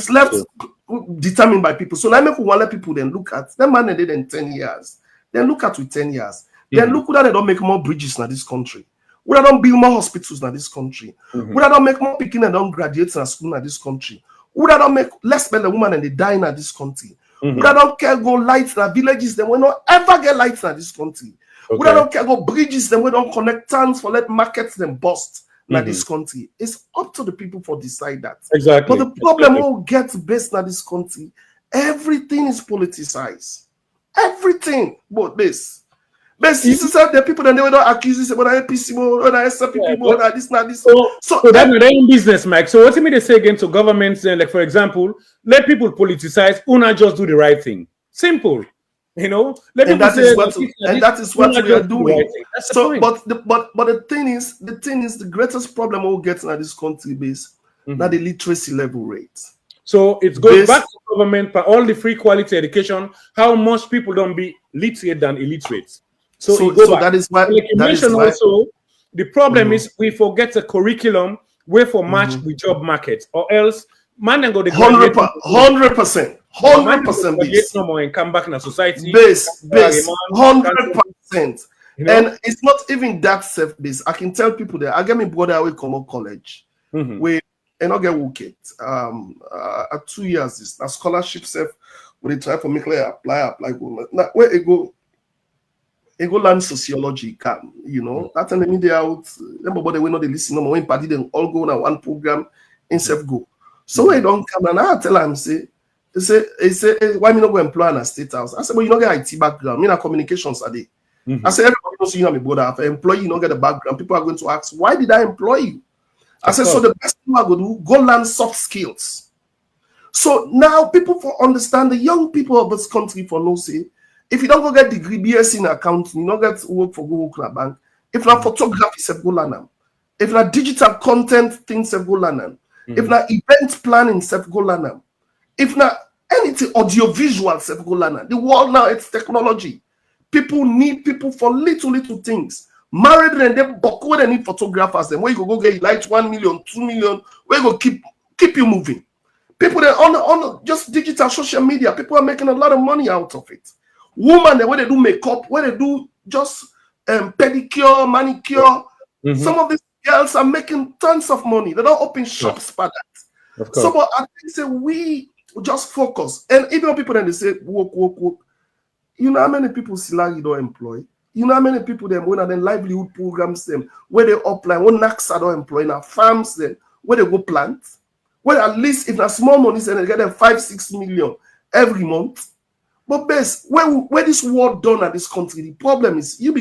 determined by people. So now make one let people then look at them man they did in 10 years. Then look at with 10 years. Then look whether they don't make more bridges in this country. Whether they don't build more hospitals in this country. Whether they don't make more people and don't graduate in school in this country. Who that don't make less men and women and they die in this country. Who that don't care go lights in villages, then we don't ever get lights in this country. Who that don't care go bridges, then we don't connect towns for let markets them bust in this country. It's up to the people for decide that. Exactly. But the problem will get based in this country. Everything is politicized. Everything but this. But you see, the people that they don't accuse you about APC, or SFP, this, not this. So that's their own business, Mike. So what do you mean they say again to governments? Then, like for example, let people politicize. Una just do the right thing. Simple. You know, let And people that say is that what we are doing. That's the So, point. but the thing is, the greatest problem we'll get in this country base, not the literacy level rate. So it goes back to government, but all the free quality education, how much people don't be literate than illiterate. So it go back. That is why, like you mentioned also, the problem is we forget the curriculum where for match with job market, or else man and go to graduate 100%, graduate no more and come back in the society. Base 100%. You know? And it's not even that self base. I can tell people that I get my brother away come out college. We and I get work it. 2 years this a scholarship self when they try for me apply where it go learn sociology can, you know. That time they out everybody we know they listen no more when party them all go on one program in self go. So when don't come and I tell him say why me not go employ in a state house? I said, well, you don't get IT background. Me na communications are they. I said, everybody knows you know me brother. If an employee you don't get the background, people are going to ask, why did I employ you? I said, so the best thing I go do, go learn soft skills. So now people for understand the young people of this country for no say, if you don't go get degree BSc in accounting, you don't get work for go work bank. If not photography, go learn them. If not digital content things, go learn them. If not event planning, go learn them. If not anything audiovisual, go learn them. The world now it's technology. People need people for little things. Married and then but they need photographers. Then where you go get like 1 million, 2 million, where you go keep you moving. People that on just digital social media, people are making a lot of money out of it. Women, where they do makeup, where they do just pedicure, manicure. Some of these girls are making tons of money. They don't open shops for that. So, but I think say we just focus. And even people then they say work. You know how many people still you don't employ? You know how many people them when are then livelihood programs them where they apply, when NACS don't employ now farms them where they go plant, where at least if a small money and they get them 5-6 million every month. But best where this war done at this country, the problem is you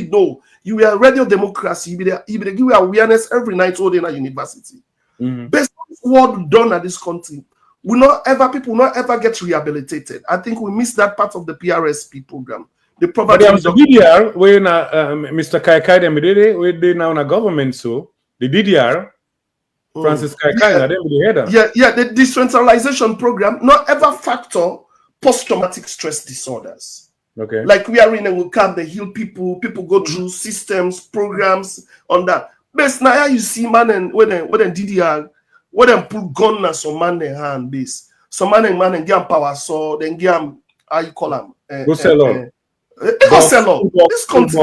are radio democracy, you be there give awareness every night all day in a university. Best war done at this country. People will not ever get rehabilitated. I think we missed that part of the PRSP program. The poverty DDR, when Mr. Kaikai them did we did now in a government so the DDR Francis Kaikai the decentralization program not ever factor post-traumatic stress disorders. Okay. Like we are in a camp, they heal people go through systems, programs on that. Best now you see man and when DDR what them put gun na some man in hand base. Some man and get power so then get how you call them go sell on. Go sell on this country.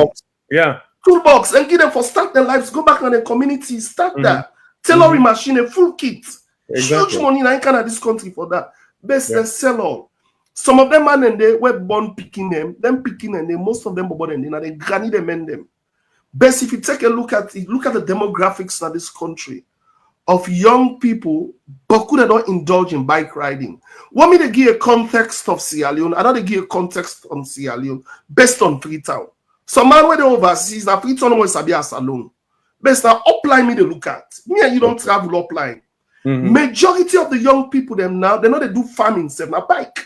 Toolbox and give them for start their lives, go back on the community, start that. Tailoring machine, a full kit. Huge money in kind of this country for that. Best they sell all. Some of them man and they were born picking them and they most of them born and they granny them and them. Best if you take a look at the demographics in this country of young people, but could not indulge in bike riding. Want me to give a context of Sierra Leone? I don't give a context on Sierra Leone based on Freetown. Some man where they overseas, that Freetown was a salon. Best now upline me to look at. Me and you don't travel upline. Majority of the young people them now, they know they do farming self na bike.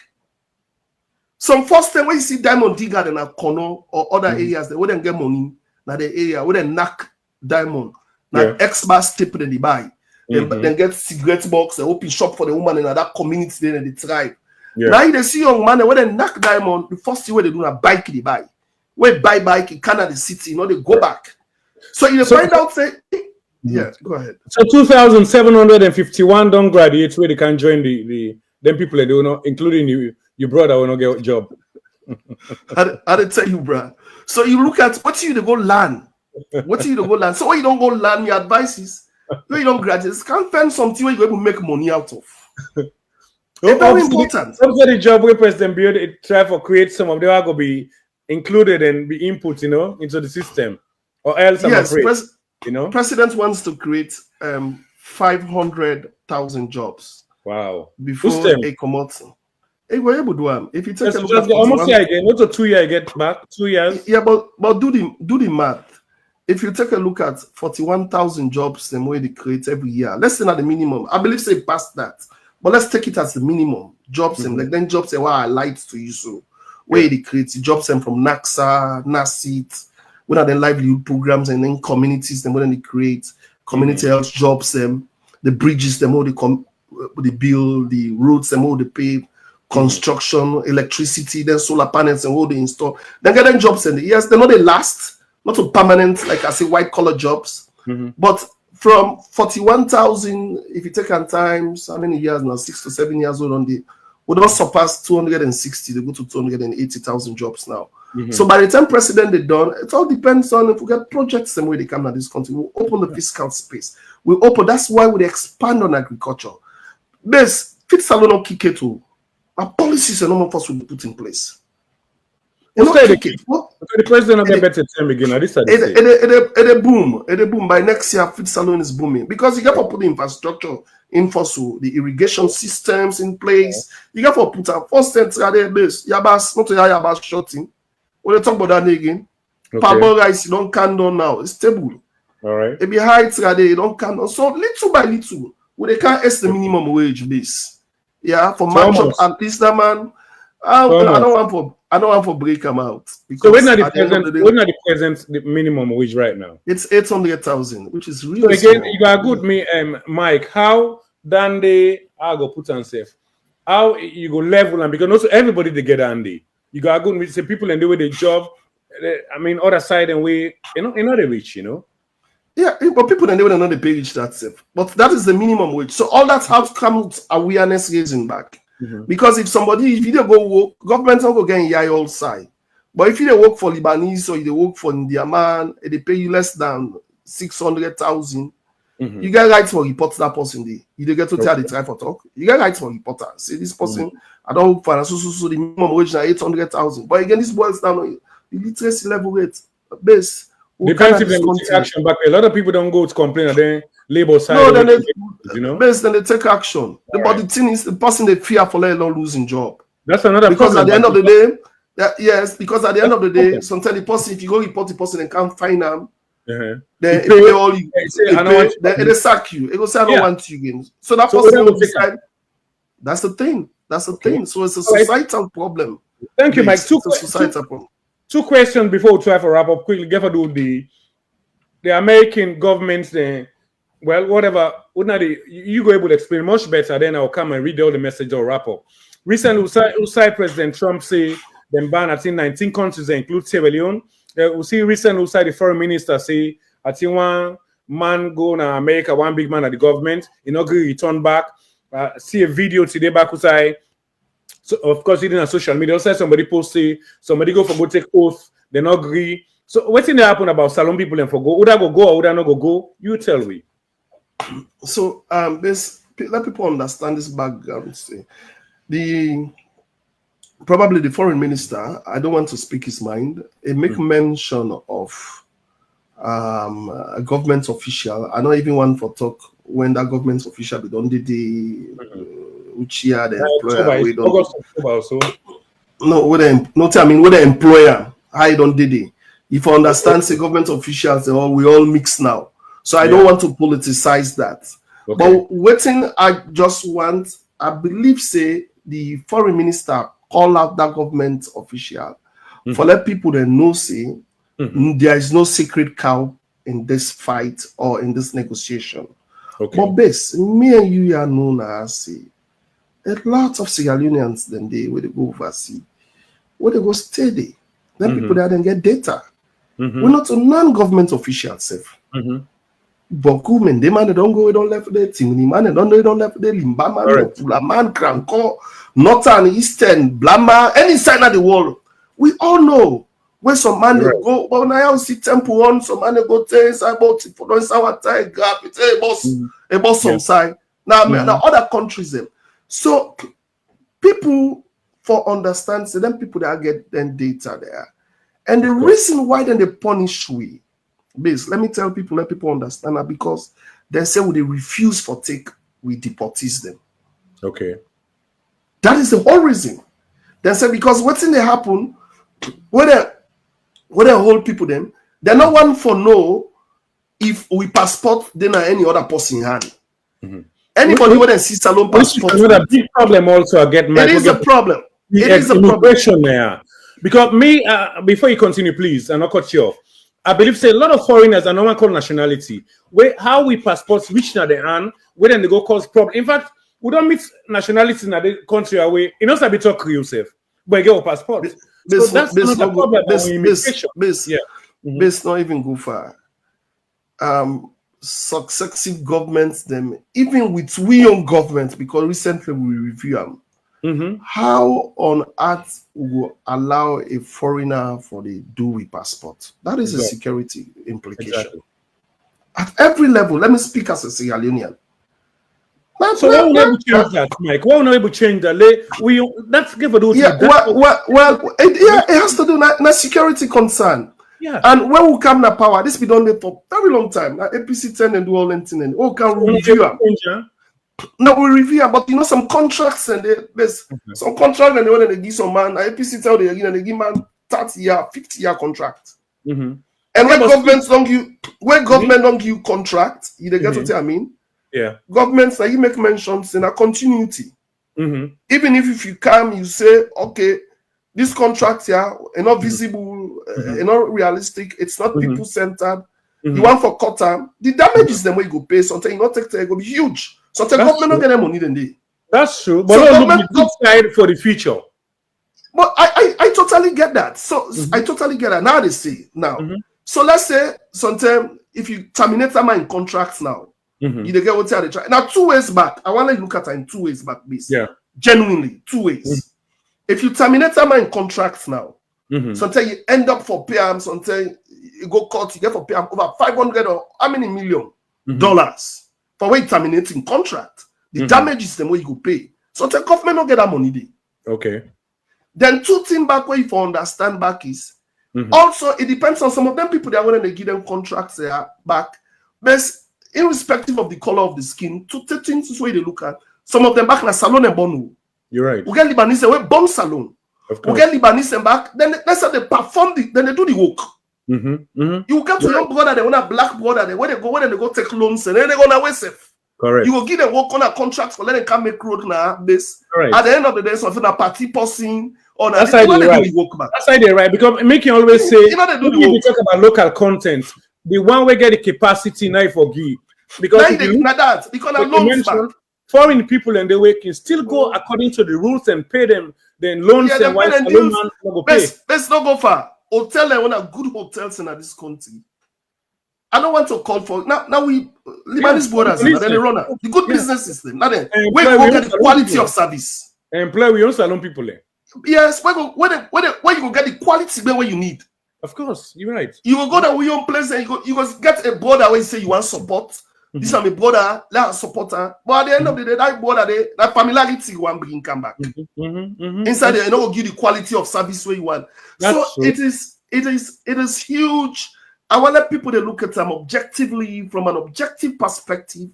Some first time when you see diamond digger in a corner or other areas, they wouldn't get money. Now the area where they knock diamond. Now X-Bar step in the buy. Then get cigarette box, they open shop for the woman in that community then in the tribe. Now they see young man when they knock diamond, the first thing where they do a bike they buy. Where buy bike in Canada City, you know, they go back. So you find out say go ahead. So 2,751 don't graduate where they can join the them people they don't know, including your brother will not get a job. I didn't tell you, bro. So you look at what you to go learn. So when you don't go learn, your advice is when you don't graduate, can't find something where you're able to make money out of. It's very important. Also the job where President Build try for create some of them are going to be included and be input, you know, into the system. Or else I'm afraid, you know. President wants to create 500,000 jobs. Wow. Before a commodity. Hey, we're able to do them. If you take a look at almost year again, not a 2 year get back, 2 years. Yeah, but do the math. If you take a look at 41,000 jobs the way they create every year, let's say not the minimum. I believe say past that, but let's take it as the minimum jobs and like then jobs say I lied to you so where they create jobs them from NAXA, NASIT, when are the livelihood programs and then communities, then when they create community health jobs, them the bridges, them all they build, the roads, them all they pave, construction, electricity, then solar panels and all they install. Then get them jobs and yes, they're not they last, not a permanent, like I say, white collar jobs, but from 41,000, if you take on times, how many years now? 6 to 7 years old on the, would not surpass 260. They go to 280,000 jobs now. So by the time president they done, it all depends on if we get projects the way they come to this country. We'll open the fiscal space. We open. That's why we expand on agriculture. This fit salon kick it to our policies and all of us will be put in place. The president will get better time again. It boom. By next year, fit salon is booming because you got to put the infrastructure in for so the irrigation systems in place. You got to put a first center there. This yabas not a yabas shorting. When they talk about that again, parboiled rice you don't can down now. It's stable. All right. It be high today. You don't can down. So little by little, when they can't the minimum wage base. Yeah, for man job at least that man. I don't want for break them out. So when are the present the minimum wage right now? It's 800,000, which is really. So again, small. You got good me, Mike. How then they I go put on safe? How you go level and because also everybody they get Andy. You got good me say people and the way they job. I mean, other side and way they rich, Yeah, but people and they will not the pay rich that safe. But that is the minimum wage. So all that has come awareness raising back. Because if you don't go work, government don't go get in all side. But if you don't work for Lebanese or you work for India man, they pay you less than 600,000. You get rights for report that person. You don't get to tell the try for talk. You get rights for reporter. See this person, I don't work for so the minimum wage is 800,000. But again, this boils down on the literacy level rate base. Depends if they take action back. A lot of people don't go to complain and then labor side. No, then then they take action. But the thing is, the person they fear for let alone losing job. That's another because at the end of the day, because at the end of the day, sometimes the person, if you go report the person and can't find them, then if they all you, they sack you. It will say I don't want you again. So that person will decide. That's the thing. That's the thing. So it's a societal problem. Thank you, Mike. Two questions before we try to wrap up quickly. Get to do the American government. Well, whatever. You go able to explain much better. Then I'll come and read all the message or wrap up. Recently, President Trump say them ban I think 19 countries that include Sierra Leone. We see recently the foreign minister say I think one man go to America, one big man at the government, inaugurate return back. See a video today back outside. So of course, it in social media. Also, somebody post say somebody go take oath, they not agree. So what's in the happen about Salon people and for go? Would I go or would I not go? You tell me. So let people understand this background. See, probably the foreign minister, I don't want to speak his mind. He make mention of a government official. I don't even want to talk when that government official be done which year the employer we don't with the employer I don't did it. If I understand the government officials we all mix now. So I don't want to politicize that. But waiting I believe say the foreign minister call out that government official for let people that know say there is no sacred cow in this fight or in this negotiation. But base me and you are known as say a lot of Sierra Leoneans then they where they go overseas, where they go steady. Then people that then get data. We're not a non-government official safe. But women, they man don't go, we don't left the thing. The man don't left the Limba man, Pula man, Kranko, Northern, Eastern, Blamba, any side of the world. We all know where some man go. But now see temple on, some man go tell us about it for don't our tie gap. It's a boss some side. Now, other countries them. So people for understand, so then people that get then data there. And the reason why then they punish we, base, let me tell people, let people understand that because they say when they refuse for take, we deportees them. That is the whole reason. They say because what's in the happen, when they hold people them, they're not one for no if we passport then any other person in hand. Anybody who see Salon passport. Another big problem also again. It is a problem. It is a problem. There. Because me, before you continue, please, and I'll cut you off. I believe say a lot of foreigners are not called nationality. Where how we passports reach now the hand, where then they go cause problem. In fact, we don't mix nationalities in the country away. You know, be talk yourself, but you get a passport. So that's another problem on immigration. Yeah. Based not even go far. Successive governments, them even with we own government, because recently we review them. How on earth will allow a foreigner for the dual passport? That is a security implication at every level. Let me speak as a Sierra Leonean. So why will not change that, Mike? Why will not able to change that? That's give it. It has to do with security concern. Yeah. And when we come to power, this be done for very long time. Now APC 10 and do all that and we can review them. No, we review, but you know some contracts and there's some contract and they want to give some man. APC tell they again and they give man 30-year, 50-year contract. And when governments don't give contract, you get what I mean. Yeah, governments that you make mentions in a continuity. Even if you come, you say, okay, this contract here are not visible, not realistic, it's not people centered. You want for cut time, the damages them way you go pay, sometimes you not take it go be huge. Sometimes government not get them money then they. That's true. But so government good side for the future. But I totally get that. So I totally get that. Now they say now. So let's say sometimes if you terminate them in contracts now, you get what they try. Now 2 ways back, I want to look at it in 2 ways back, please. Yeah. Genuinely, 2 ways. If you terminate them in contracts now, sometimes you end up for PM, sometimes you go court, you get for PM over 500 or how many million dollars for when you terminating contract. The damage is the way you go pay. So the government don't get that money there. Okay. Then 2 things back where you for understand back is also it depends on some of them people that when they give them contracts they are back. But irrespective of the color of the skin, 2 things is where they look at. Some of them back in a salon and bonu. You're right. We get Lebanese we bomb salon. We get Lebanese back. Then let's say they perform then they do the work. You get to your brother, they want a black brother, they when they go take loans and then they gonna waste safe. Correct. You will give them work on a contract for let them come make road now. This at the end of the day, something a party person or that's how they right. That's how they right because make you always say you talk about local content. The one we get the capacity now for give because foreign people and the way can still go according to the rules and pay them then loans and why let's not go far. Hotel and one of good hotels in this country. I don't want to call for now we Lebanese borders then they run the good business system. Now then we get the quality of service. Employ we own salon people there. Yes, where you go get the quality where you need. Of course, you're right. You will go to your own place and you go get a border where you say you want support. This is a border, let supporter. But at the end of the day, that border, that familiarity you want bring come back. Inside there, you know, give the quality of service where you want. That's so true. It is huge. I want to let people to look at them objectively from an objective perspective.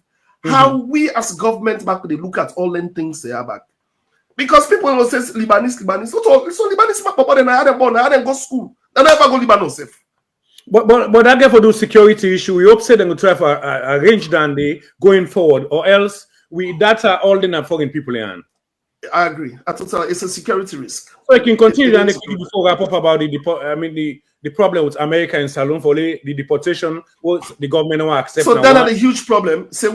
How we as government back they look at all them things they are back. Because people will say Lebanese. So Lebanese but then I had them born, I had them go school. They never go Lebanon safe. But that get for those security issue, we hope say them will try to arrange that day going forward, or else that's all the foreign people in. I agree. It's a security risk. So I can continue and before wrap up about the problem with America and Salon for the deportation. What the government will accept. So that's a huge problem. They say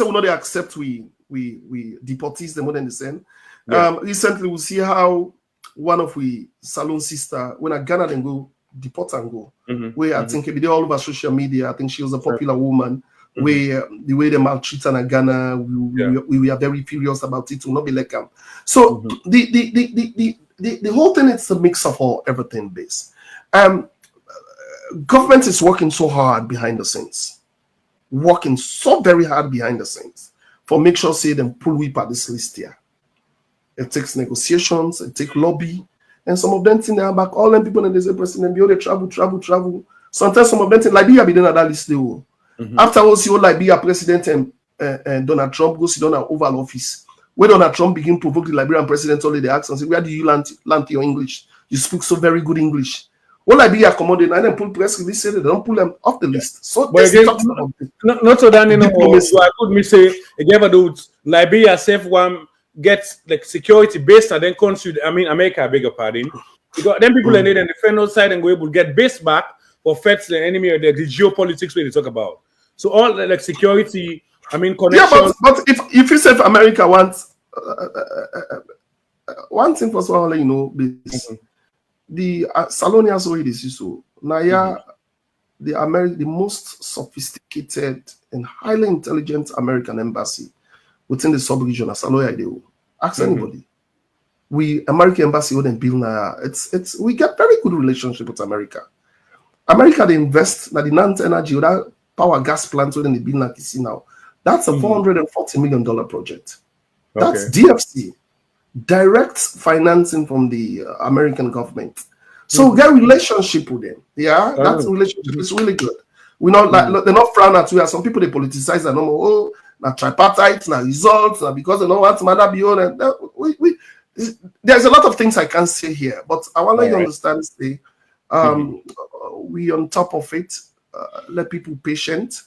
we not accept we deportees them more than the same. Recently we see how one of we Salon sister when a Ghana then go deport and go. Where I think they all over social media. I think she was a popular woman. Where the way they maltreat her in Ghana, we are very furious about it. Will not be like them. So the whole thing is a mix of everything. Base. Government is working so hard behind the scenes, working so very hard behind the scenes for make sure say them pull whip at this list here. It takes negotiations, it takes lobby. And some of them think they are back. All them people in the president, they travel. Sometimes some of them think Liberia be done at that list. Afterwards, you Liberia president and Donald Trump go sit down at Oval Office. When Donald Trump begin provoke the Liberian president, only they ask and say, "Where do you learn your English? You speak so very good English." When Liberia commanded, and then pull press release, they don't pull them off the list. So but again, not so that you know, I could me say again, do Liberia safe one. Get like security based and then country. I mean, America, I beg your pardon. Because then people and then defend those side and go able to get base back for feds the enemy or the geopolitics where they talk about. So all like security, I mean connection. Yeah, but if you say if America wants one thing for so you know is the Salonians already see so now the most sophisticated and highly intelligent American embassy within the sub-region as Saloya they will ask anybody. We American embassy wouldn't build now. It's we get very good relationship with America. America they invest na the Nant energy that power gas plant within the build like you see now. That's a $440 million project. That's DFC. Direct financing from the American government. So we get relationship with them. Yeah, that relationship is really good. We not like they're not frown at we are some people they politicize and no na tripartite, na results, na because they don't want to matter beyond we there's a lot of things I can't say here, but I want to let you understand say we on top of it, let people patient.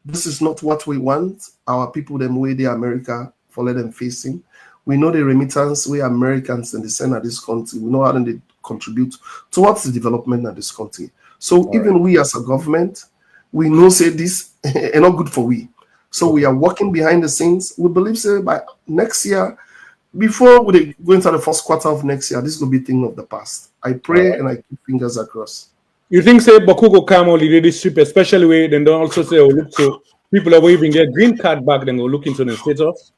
This is not what we want. Our people them way they America for let them facing. We know the remittance we Americans and the send of this country. We know how they contribute towards the development of this country. So even we as a government, we know say this is not good for we. So we are working behind the scenes. We believe say by next year, before we go into the first quarter of next year, this will be a thing of the past. I pray and I keep fingers across. You think say Baku go come on the leadership, especially way then don't also say look to people that will even get green card back, then go look into the status.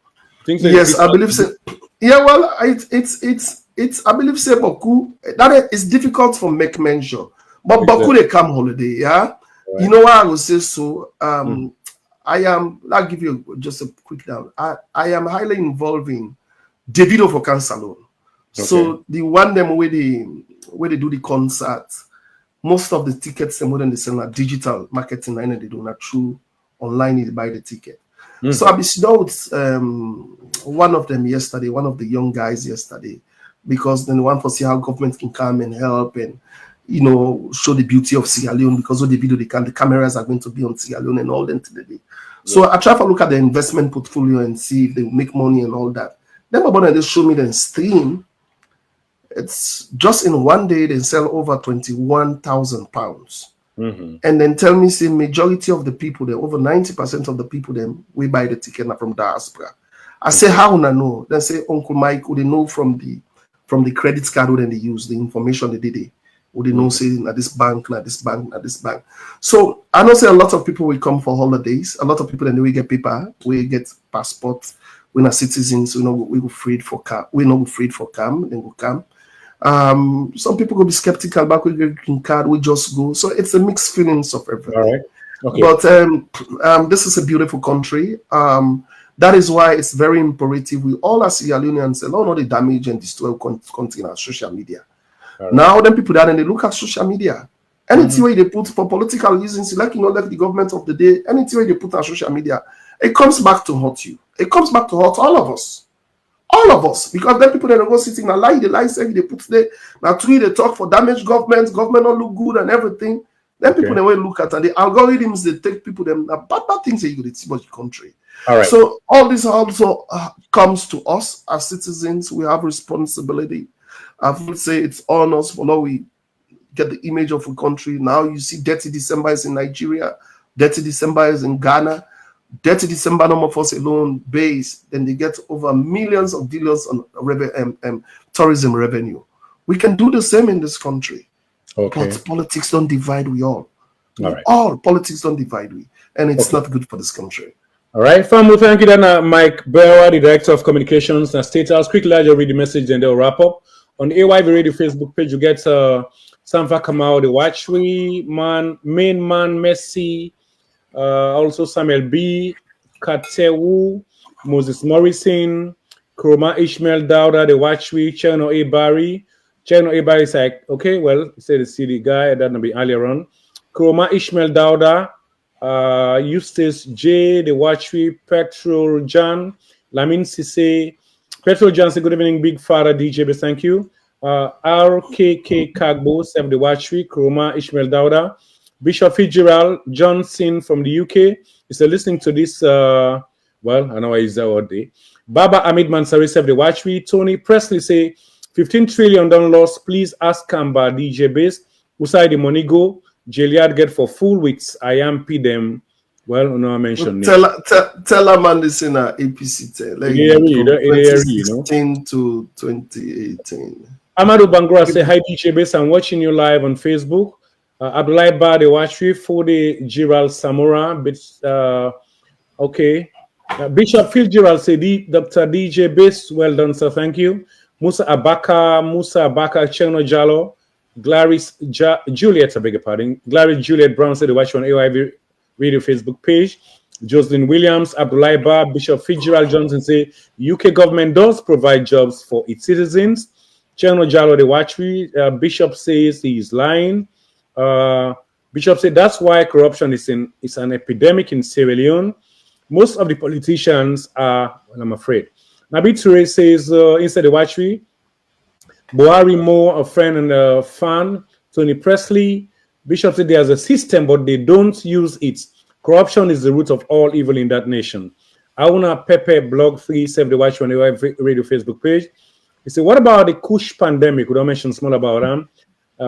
Yes, I believe so. Yeah, well, it's I believe say Baku that is difficult for make mention, but Baku they come holiday, yeah. You know why I will say so. I'll give you just a quick down. I am highly involved in Davido for Can Salon. So the one them where they do the concert, most of the tickets them when they sell are digital marketing and they do not through online they buy the ticket. So I was with one of them yesterday, one of the young guys yesterday, because then they want to see how government can come and help and show the beauty of Sierra Leone because of the video the cameras are going to be on Sierra Leone and all that today. So I try to look at the investment portfolio and see if they make money and all that. Then my brother just show me the stream. It's just in one day they sell over £21,000. And then tell me, say majority of the people, there over 90% of the people, them we buy the ticket from diaspora. I say how na know? Then say Uncle Mike, would they know from the credit card when they use the information they did? Would they know say at this bank, at this bank, at this bank? So I know say a lot of people will come for holidays. A lot of people then we get paper, we get passports. We're not citizens, we go free for car. We're not free for come, then go come. Some people will be skeptical about we get green card, we just go. So it's a mixed feelings of everything. All right. Okay. But this is a beautiful country. That is why it's very imperative. We all as Sierra Leoneans say, no, the damage and destroy country on social media. Right. Now, then people that and they look at social media. Anything way they put for political reasons, like like the government of the day, anything way they put on social media, it comes back to hurt you. It comes back to hurt all of us. All of us. Because then people that go sitting and lie, say they put there, now tweet they talk for damaged government don't look good and everything. Then people they will look at and the algorithms they take people them bad things that you could see about the country. All right. So all this also comes to us as citizens. We have responsibility. I would say it's on us for now we get the image of a country. Now you see Dirty December is in Nigeria, Dirty December is in Ghana, Dirty December number for alone base, then they get over millions of dollars on tourism revenue. We can do the same in this country. Okay. But politics don't divide we all. All politics don't divide we. And it's not good for this country. All right, family, thank you. Then Myk Berewa, the Director of Communications and State House. Quickly, I'll read the message and they'll wrap up. On the AYB Radio Facebook page, you get Sanfa Kamau, the Watchwe, Main Man, Messi, also Samuel B, Katewu, Moses Morrison, Kroma Ishmael Dauda, the Watchwe, Cherno A. Barry. Cherno A. Barry is like, okay, well, he said the city guy, that will be earlier on. Kroma Ishmael Dauda, Eustace J, the Watchwe, Petrol John, Lamin Sise, Petrol John, say good evening, Big Father DJ, thank you. RKK Kagbo, Sef the Watchwe, Kroma Ishmael Dauda, Bishop Fitzgerald Johnson from the UK. Is listening to this, well, I know why he's there all day. Baba Ahmed Mansari, Sef the Watchwe, Tony Presley, say, 15 trillion done lost. Please ask Kamba DJ base. Usai the money go. Jeliard get for full weeks. I am P them. Well, no, I mentioned tell a man this in a APC like from 2016 to 2018. Amadou Bangura say hi DJ base. I'm watching you live on Facebook. Abdullah Ba de Watchri Fode Giral Samura. Okay. Bishop Phil Giral say Dr. DJ Base. Well done, sir. Thank you. Musa Abaka, Cheno Jalo, Juliet, I beg your pardon. Gladys Juliet Brown said they watch on AIV radio Facebook page. Jocelyn Williams, Abdullah Ba, Bishop Fitzgerald Johnson say UK government does provide jobs for its citizens. Cheno Jalo de Watchri, Bishop says he's lying. Bishop said that's why corruption is an epidemic in Sierra Leone. Most of the politicians are, well, I'm afraid. Nabi Toure says inside the Watchry, Buhari Mo, a friend and a fan. Tony Presley, Bishop said there's a system, but they don't use it. Corruption is the root of all evil in that nation. Auna Pepe blog 3 save the Watchry on the radio Facebook page. He said, what about the Kush pandemic? We don't mention small about them.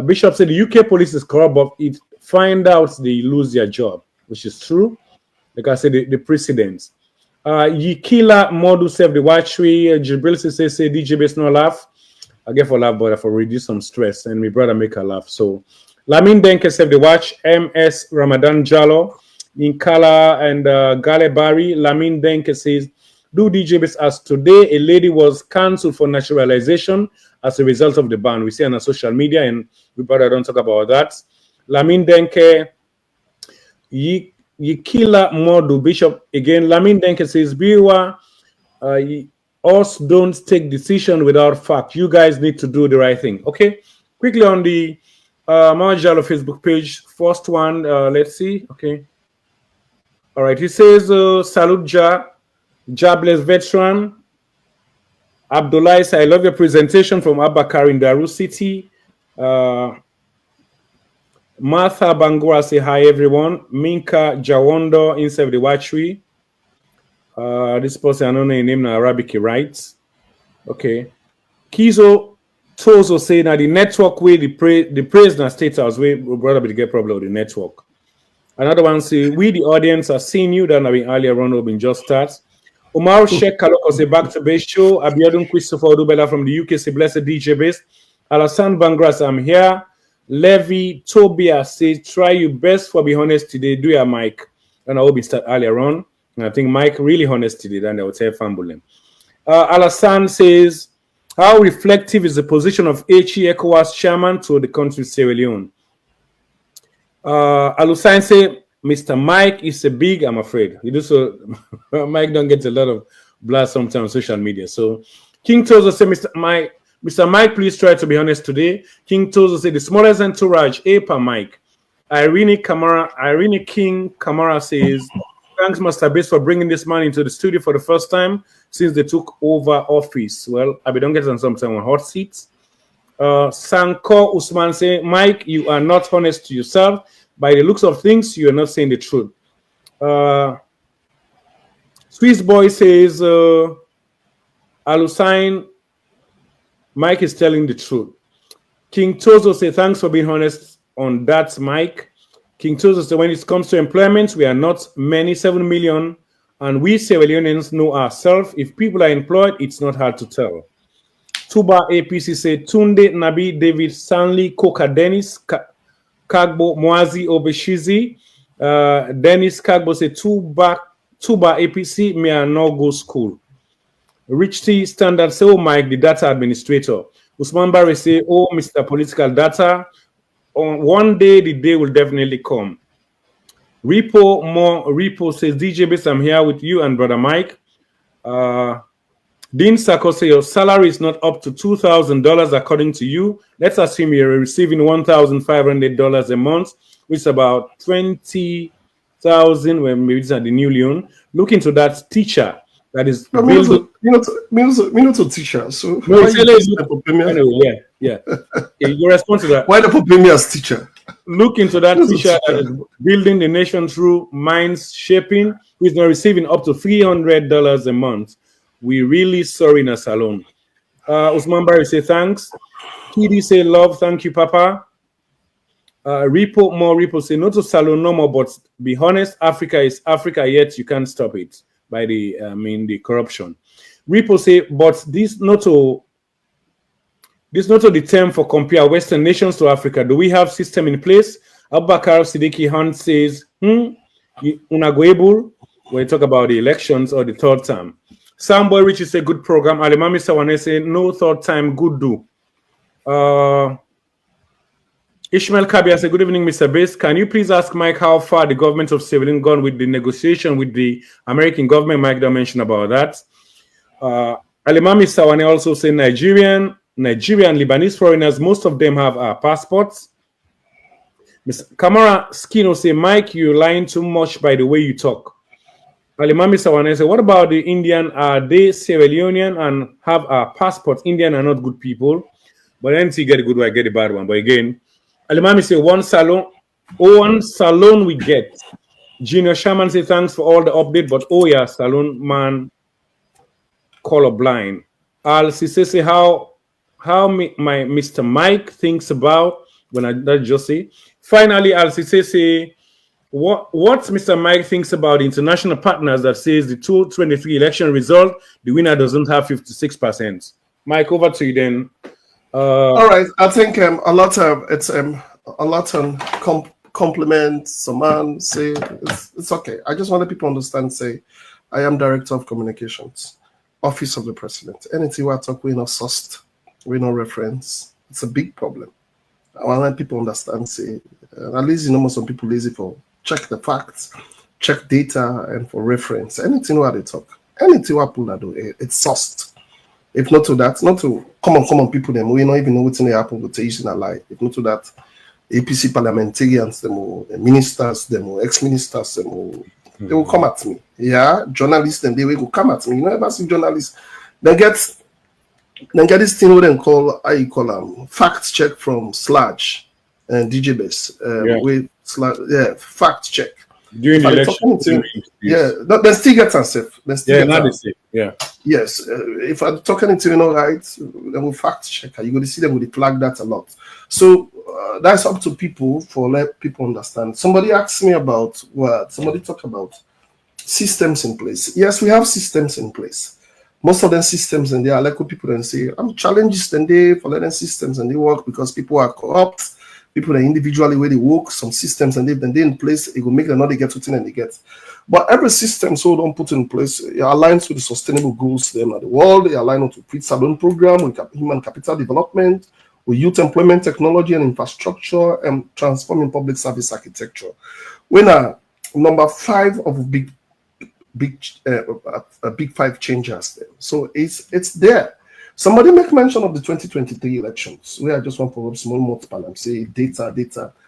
Bishop said the UK police is corrupt, but it find out they lose their job, which is true. Like I said, the precedents. Yikila Modu save the Watchry. Jibril says, DJ Base no laugh. I get for laugh, but for reduce some stress, and my brother make a laugh. So, Lamin Denke save the watch. MS Ramadan Jalo, Inkala and Gale Bari. Lamin Denke says, do DJ Base as today a lady was cancelled for naturalization as a result of the ban. We see on our social media, and we better don't talk about that. Lamin Denke, Yikila Modu Bishop again. Lamin Denke says, Biwa, us don't take decision without fact. You guys need to do the right thing. Okay, quickly on the Mawajalo Facebook page. First one, let's see. Okay, all right. He says, salute jobless veteran. Abdullah, I love your presentation from Abakar in Daru City. Martha Bangura say hi everyone. Minka Jawondo inside the Watchry. This person I don't know your name in Arabic, right? Okay. Kizo Tozo say now the network way the president state house way brother be get problem with the network. Another one say we the audience are seeing you that have been earlier on been just starts. Omar Sheikh Kaloko say back to base show. Abiodun Christopher Odubela from the UK say blessed DJ base. Alassane Bangras, I'm here. Levy Tobias says try your best for be honest today. Do your mic. And I will be start earlier on. And I think Mike really honest today, then they would say fumble him. Alassane says, how reflective is the position of HE ECOWAS chairman to the country Sierra Leone? Alusine say, Mr. Mike is a big, I'm afraid. You do so, Mike don't get a lot of blast sometimes on social media. So King Tozo say, Mr. Mike, please try to be honest today. King Tozo say, the smallest entourage, APA Mike. Irene King Kamara says, thanks, Master Base, for bringing this man into the studio for the first time since they took over office. Well, I don't get on sometime on hot seats. Sanko Usman say, Mike, you are not honest to yourself. By the looks of things, you are not saying the truth. Swiss Boy says, Alusine, Mike is telling the truth. King Tozo say, thanks for being honest on that, Mike. King Tozo said, when it comes to employment, we are not many, 7 million, and we Sierra Leoneans know ourselves. If people are employed, it's not hard to tell. Tuba APC said, Tunde Nabi David Stanley Koka Dennis Kagbo Mwazi Obeshizi. Dennis Kagbo said, Tuba APC may I not go school. Rich T Standard say, oh Mike, the data administrator. Usman Barry say, oh Mr. Political Data. On one day, the day will definitely come. Repo says, DJ Base, I'm here with you and Brother Mike. Dean Sako says, your salary is not up to $2,000 according to you. Let's assume you're receiving $1,500 a month, which is about $20,000, well, maybe it's at the New Leon. Look into that teacher that is building. Me not a teacher, so No, anyway, yeah. You respond to that. Why the put me as teacher? Look into that teacher that is building the nation through minds shaping, who is now receiving up to $300 a month. We really sorry in a salon. Usman Barry say thanks. PD say love, thank you, Papa. Repo say not to salon no more, but be honest, Africa is Africa, yet you can't stop it by the corruption. Repo say, but this not to the term for compare Western nations to Africa. Do we have system in place? Abubakar Siddiqui Hunt says, unagoable when you talk about the elections or the third term. Samboy Rich is a good program. Alimami Sawane say no third time, good do. Ishmael Kabia say, good evening, Mr. Bass. Can you please ask Myk how far the government of Civilian gone with the negotiation with the American government? Myk don't mention about that. Alimami Sawane also say Nigerian, Lebanese foreigners, most of them have passports. Mr. Kamara Skino say, Myk, you're lying too much by the way you talk. Alimami Sawane say, what about the Indian? Are they Sierra Leonean and have passports? Indian are not good people. But then you get a good one, get a bad one. But again, Alimami say one salon we get. Junior Shaman say thanks for all the update, but oh yeah, salon man colorblind. Al say how my Mr. Myk thinks about when I that just say. Finally, Al say what Mr. Myk thinks about the international partners that says the 2023 election result, the winner doesn't have 56%. Myk, over to you then. All right, I think a lot on compliment. Some man say it's okay. I just want people to understand. Say, I am director of communications, office of the president. Anything we talk, we not sourced, we no reference. It's a big problem. I want people understand. Say, at least some people lazy for check the facts, check data, and for reference. Anything where they talk, anything where people do, it's sourced. If not to that, not to common people, them we don't even know what's in the happen with the in a lie. If not to that, APC parliamentarians, them or ministers, them or ex-ministers, them or, they will come at me. Yeah, journalists, them they will come at me. You know, ever see journalists, they get this thing what they call fact check from Sludge and DJ Base. Fact check. During the election, they still get unsafe. Yeah. Yes, if I'm talking to right, they will fact check. You're going to see them with the flag that a lot. So that's up to people for let people understand. Somebody asked me about what somebody talked about systems in place. Yes, we have systems in place. Most of them systems and they are like what people then say, I'm challenges and they for letting systems and they work because people are corrupt. People that individually where they work, some systems and they in place, it will make them not they get to and they get. But every system so don't put in place, it aligns with the sustainable goals them of the world, it aligns with the Salon program, with human capital development, with youth employment technology and infrastructure, and transforming public service architecture. When number 5 of big five changes there. So it's there. Somebody make mention of the 2023 elections, where I just want to put up small multiple and say data.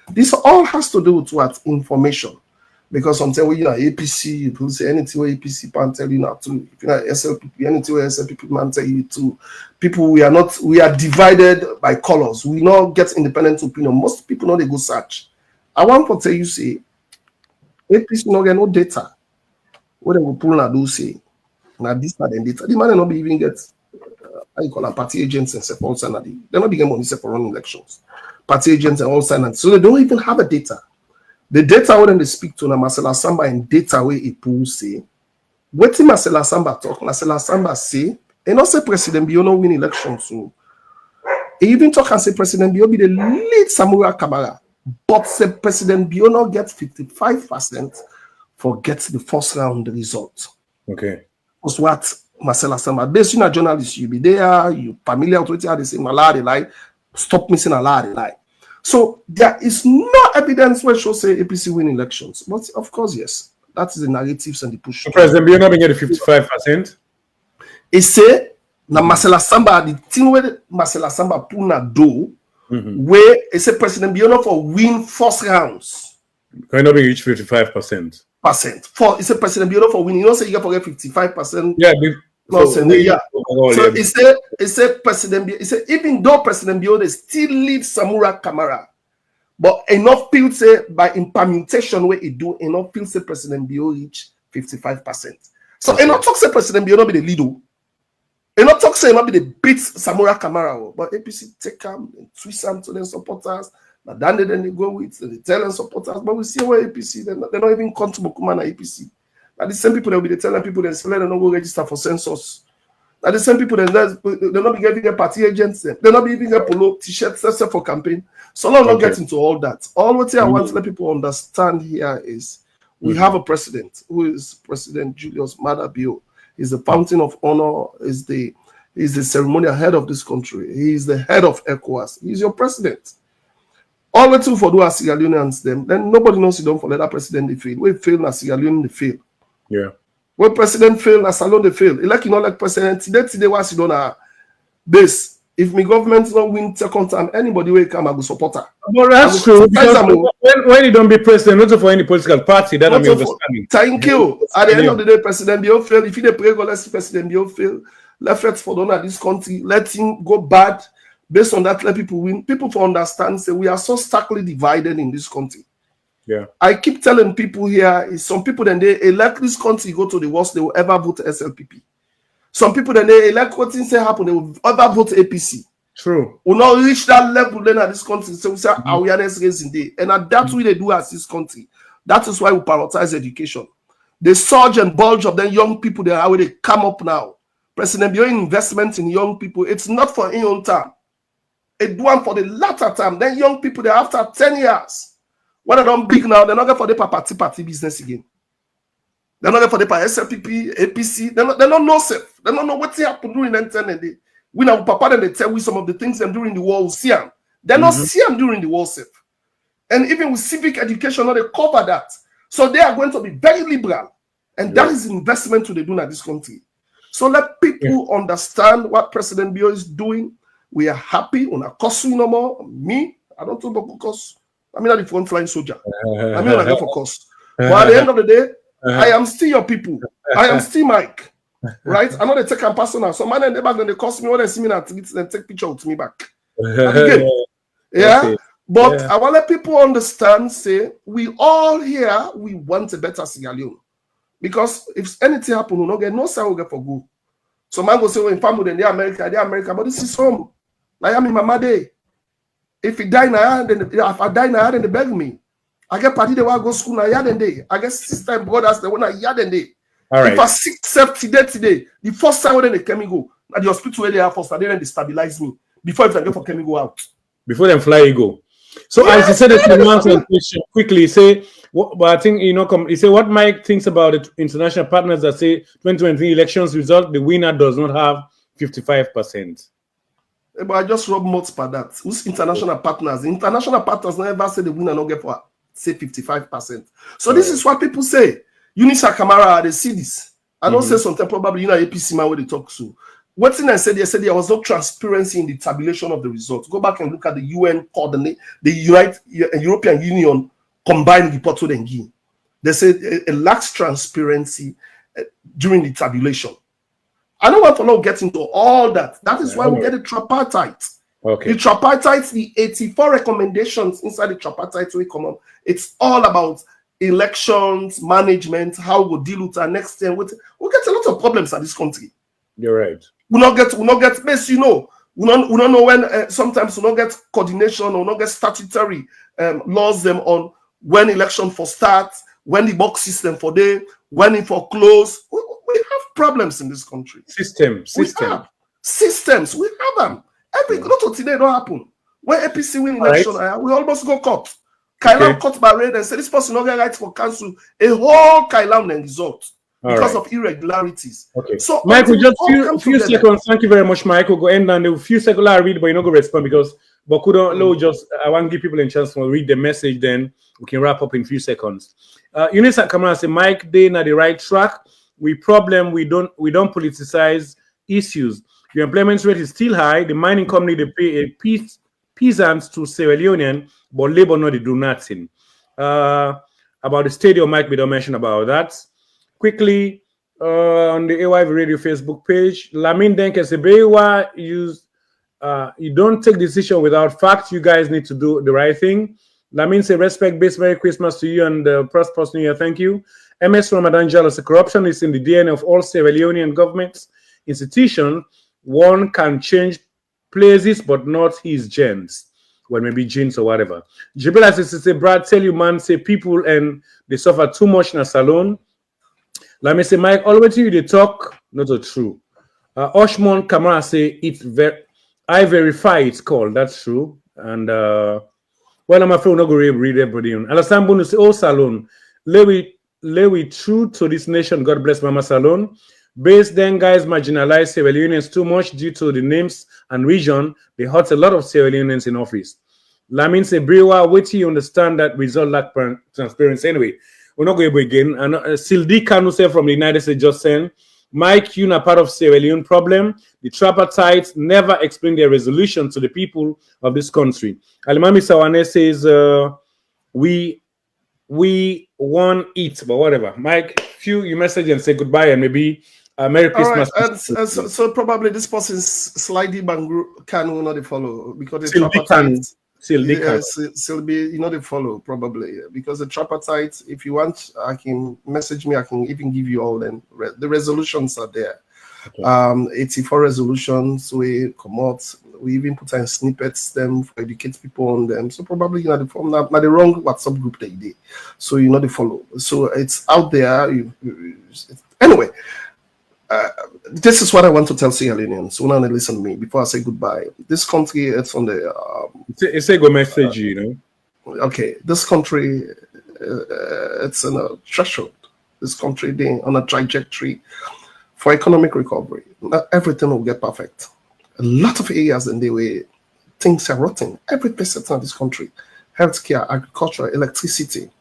This all has to do with what? Information. Because sometimes when you're APC, people say anything where APC can tell you not to. If you're not SLPP, anything where SLPP can tell you to. People, we are divided by colors. We not get independent opinion. Most people know they go search. I want to tell you, say, APC no get no data. What they will pull na do say, now this not the data. The man not be even get how you call them party agents and stuff all sign. They not be getting money for running elections. Party agents and all sign. So they don't even have a data. The data when they speak to Marcela Samba and data where he pull say, what Marcela Samba talk, Marcela Samba say, and not say President Bio no win elections. So he even talk and say President Bio be the lead Samuel Kamara, but say President Bio no get 55% for get the first round result. Okay. That's what Marcela Samba, based on a journalist, you be there, you familiar with how they say Malari lie, stop missing a lot lie. So there is no evidence where shows say APC win elections. But of course, yes, that is the narratives and the push. So President Bio not get 55%. He say na Marcela Samba, the thing where Marcela Samba pull na do, where he say President Bio not for win first rounds. Can not be reach 55%. For he said President Bio not for win. You don't say you get forget 55%. Yeah. So he said President Bio, he said even though President Bio they still lead Samura Kamara, but enough people say by permutation where he do enough people say President Bio reach 55%. So enough talk say President Bio not be the leader. You not talk say not be the beat Samura Kamara, but APC take them and twist them to their supporters. Now then they go with they tell them supporters, but we see where APC they're not even come to Bokuma and APC. Now the same people that will be telling people that let them not go register for census. Now the same people that they're not be getting a party agents, they're not be even a polo t-shirts for campaign. So now not get into all that. All what I want to let people understand here is we have a president who is President Julius Maada Bio. He's the fountain of honor, he's the ceremonial head of this country, he's the head of ECOWAS, he's your president. All the two for do as Sierra Leoneans them, then nobody knows you don't for let that president they fail. We fail na Sierra Leone they fail. Yeah. When president fail, na Salon they fail. Like you know, like president today was you don't base. If my government don't win second time, anybody will come and go support her. But that's true. When you don't be president, not for any political party, that I'm understanding. Thank you. At the end of the day, President Bio fail. If you pray, let's see President Bio fail. Let us for donor this country. Let him go bad. Based on that, let people win. People for understand say we are so starkly divided in this country. Yeah. I keep telling people here is some people then they elect this country go to the worst they will ever vote SLPP. Some people then they elect what things say happen they will ever vote APC. True. We not reach that level then at this country. So we say awareness raising day, and that's what they do as this country. That is why we prioritize education. The surge and bulge of the young people they how they come up now. President Bio investment in young people. It's not for in own time. It do one for the latter time. Then young people they after 10 years. When they don't big now, they're not going for the party business again. They're not going for the SLPP, APC. They don't know safe. They don't know what happened during the internet. We now papa and they tell we some of the things them during the war. We see them. They not see them during the war safe. And even with civic education, they cover that. So they are going to be very liberal. And that is investment to the do in this country. So let people understand what President Bio is doing. We are happy. We're not cussing no more. Me, I don't talk about cuss. I'm not the front flying soldier. I'm not going for cuss. But at the end of the day, I am still your people. I am still Myk. Right? I know they take a personal. So man, they back then they cost me when they see me and then take picture with me back. Yeah. But I want to let people understand, say, we all here, we want a better Sierra Leone. Because if anything happen, we don't get no say we get for good. So man go say, well, in family, then they're America, but this is home. I am in Mama Day. If he die now, then if I die now, then they beg me. I get party they want to go school now, then they. I get sister and brothers they want to then they. All right. If I sick self today, the first time when they can me go, at the hospital where they are first, they then they stabilize me before if I get for can me go out. Before them fly you go. So as you said, the question quickly say. But I think you say what Myk thinks about the international partners that say 2023 elections result the winner does not have 55%. But I just rub mouth for that. Who's international partners? The international partners never say the winner not get for say 55%. So this is what people say. Unisa Kamara, they see this. I don't say something probably APC man where they talk to. What thing I said, they said there was no transparency in the tabulation of the results. Go back and look at the UN coordinate, the European Union combined report with Engi. They said it lacks transparency during the tabulation. I don't want to not get into all that. That is why we get the tripartite. Okay. The tripartite, the 84 recommendations inside the tripartite we come on. It's all about elections, management, how we'll deal with our next year. We'll get a lot of problems in this country. You're right. We'll not get base, we don't know when sometimes we'll not get coordination or not get statutory laws them on when election for start, when the box system for day, when it for close. We have problems in this country. Systems. We have systems. We have them. Not of today don't happen. When APC win election, we almost go cut. Kailan cut by raid and say this person not get right for council. A whole Kailan then result because of irregularities. Okay. So Michael, just few seconds. Thank you very much, Michael. Go end and a few seconds I read, but you not go respond because I want to give people a chance to read the message. Then we can wrap up in a few seconds. Unisa Kamara say Myk they na the right track. We don't politicize issues. The employment rate is still high. The mining company they pay a peasants to Sierra Leonean, but labor no they do nothing. About the stadium, Myk Berewa mention about that. Quickly on the AYV Radio Facebook page, Lamin Denke say Berewa you don't take decision without facts. You guys need to do the right thing. Lamin say respect-based Merry Christmas to you and prosperous New Year. Thank you. MS Ramadan Jalo say corruption is in the DNA of all Sierra Leonean governments institutions. one can change places, but not his genes. Well, maybe genes or whatever. Jibela says, say, Brad, tell you, man, say people and they suffer too much in a salon. Let me say, Mike, always you they talk, not so true. Oshmon Kamara say, I verify it's called. That's true. And well, I'm afraid we're not going to read everybody. Understand, Bunu say, oh, salon. Lay we true to this nation. God bless Mama Salon. Based then, guys marginalize Sierra Leoneans too much due to the names and region. They hurt a lot of Sierra Leoneans in office. Lamin say, Berewa, wait till you understand that result lack transparency. Anyway, we're not going to begin. And Sildi Kanu say from the United States just saying, Mike, you're not part of Sierra Leone problem. The tripartite never explained their resolution to the people of this country. Alimami Sawane says, we won it, but whatever. Mike, you message and say goodbye and maybe Merry Christmas. All right, and so probably this person's slightly Bangru can not follow because the tripartite still be they follow probably because the tripartite. If you want, I can message me. I can even give you all them. The resolutions are there. Okay. 84 resolutions we come out. We even put in snippets them for educate people on them. So probably the form not the wrong WhatsApp group they did. So they follow. So it's out there. Anyway. This is what I want to tell Sierra Leoneans. So now listen to me before I say goodbye. This country, it's on the. It's a good message, Okay, this country, it's on a threshold. This country, they on a trajectory for economic recovery. Not everything will get perfect. A lot of areas in the way things are rotting. Every percent of this country, healthcare, agriculture, electricity,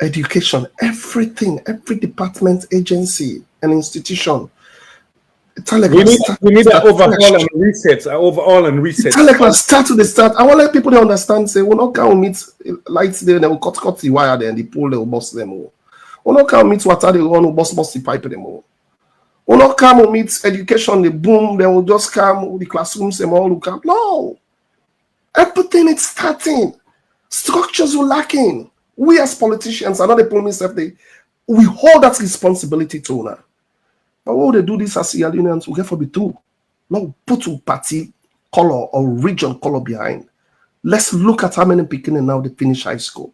education, everything, every department, agency, an institution. We need an overhaul and reset. Start to the start. I want to let people to understand. Say, we're not going to meet lights there. They will cut the wire there and the pole. They will bust them all. We're not going to meet water. They will bust the pipe them all. We're not going to meet education. The boom. They will just come with the classrooms. Them all will come. No, everything is starting. Structures are lacking. We as politicians are not the problem. We hold that responsibility to now. But what they do this as Sierra Leoneans, we get for be true. Not put a party color or region color behind. Let's look at how many people now they finish high school.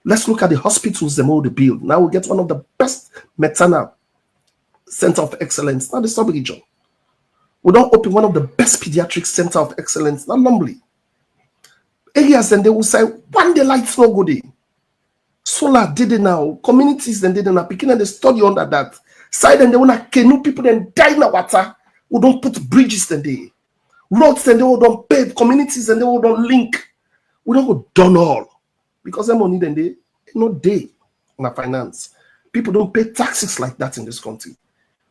Let's look at the hospitals them all they build. Now we get one of the best maternal center of excellence, not the sub-region. We don't open one of the best pediatric center of excellence, not normally. Areas then they will say, one day lights no good day. Solar did it now, communities then did it now, picking and they study under that. Side and they want to canoe people then die in the water. We don't put bridges then they. Roads then they will don't pave, communities and they will don't link. We don't go done all. Because them money then they no day in our finance. People don't pay taxes like that in this country.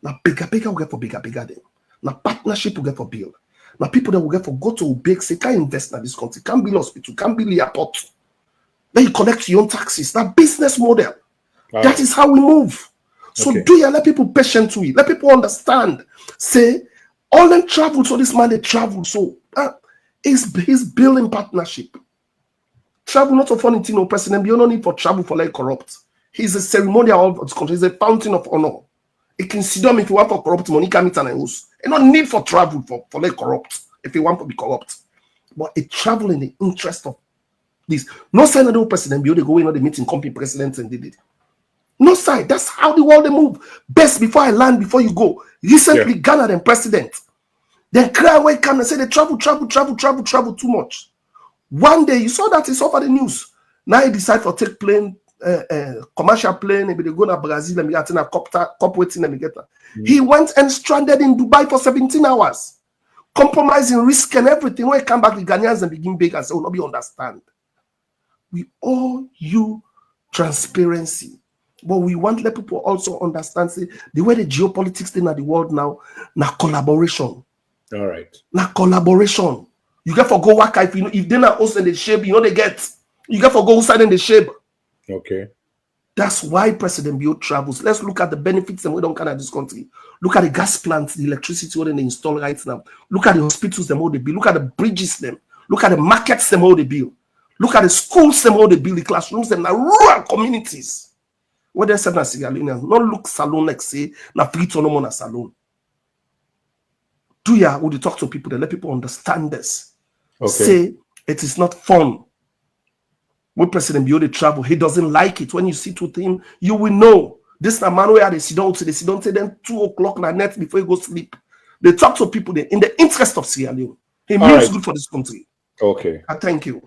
Now bigger will get for bigger then. Now partnership will get for build. Now people that will get for go to big say can't invest in this country, can't build hospital, can't build airport. Then you collect your own taxes. That business model. Wow. That is how we move. So do you let people patient to it? Let people understand. Say, all them travel, so this man they travel. So he's building partnership. Travel not a funny thing, no president. You don't need for travel for like corrupt. He's a ceremonial of this country. He's a fountain of honor. He can sit down if you want for corrupt money, can meet and host. And no need for travel for like corrupt if you want to be corrupt. But it travel in the interest of this. No sign of the president, they go in on the meeting, company presidents and did it. No side. That's how the world they move. Best before I land, before you go. Recently, Ghana then president. Then cry away come and say they travel too much. One day you saw that it's over the news. Now he decide for take plane, commercial plane, maybe they go to Brazil and be getting a cop waiting and get that. He went and stranded in Dubai for 17 hours, compromising risk and everything. When he come back, the Ghanaians and begin big and say, "Oh, nobody understand." We owe you transparency. But we want to let people also understand say, the way the geopolitics thing at the world now, collaboration. All right. Collaboration. You get for go work if they're not us in the shape, they get. You get for go outside in the shape. Okay. That's why President Bio travels. Let's look at the benefits and we don't kind of this country. Look at the gas plants, the electricity what they install right now. Look at the hospitals them all they build. Look at the bridges them. Look at the markets them all they build. Look at the schools them all they build, the classrooms them, the rural communities. What they said na Sierra Leone, not look salon like say na free to no more na salon. do ya would you talk to people, they let people understand this. Okay. Say it is not fun. When President Biode travel, he doesn't like it. When you sit with him, you will know. This na man where they sit down say then 2 o'clock na night before you go sleep. They talk to people in the interest of Sierra Leone. He means good for this country. Okay. I thank you.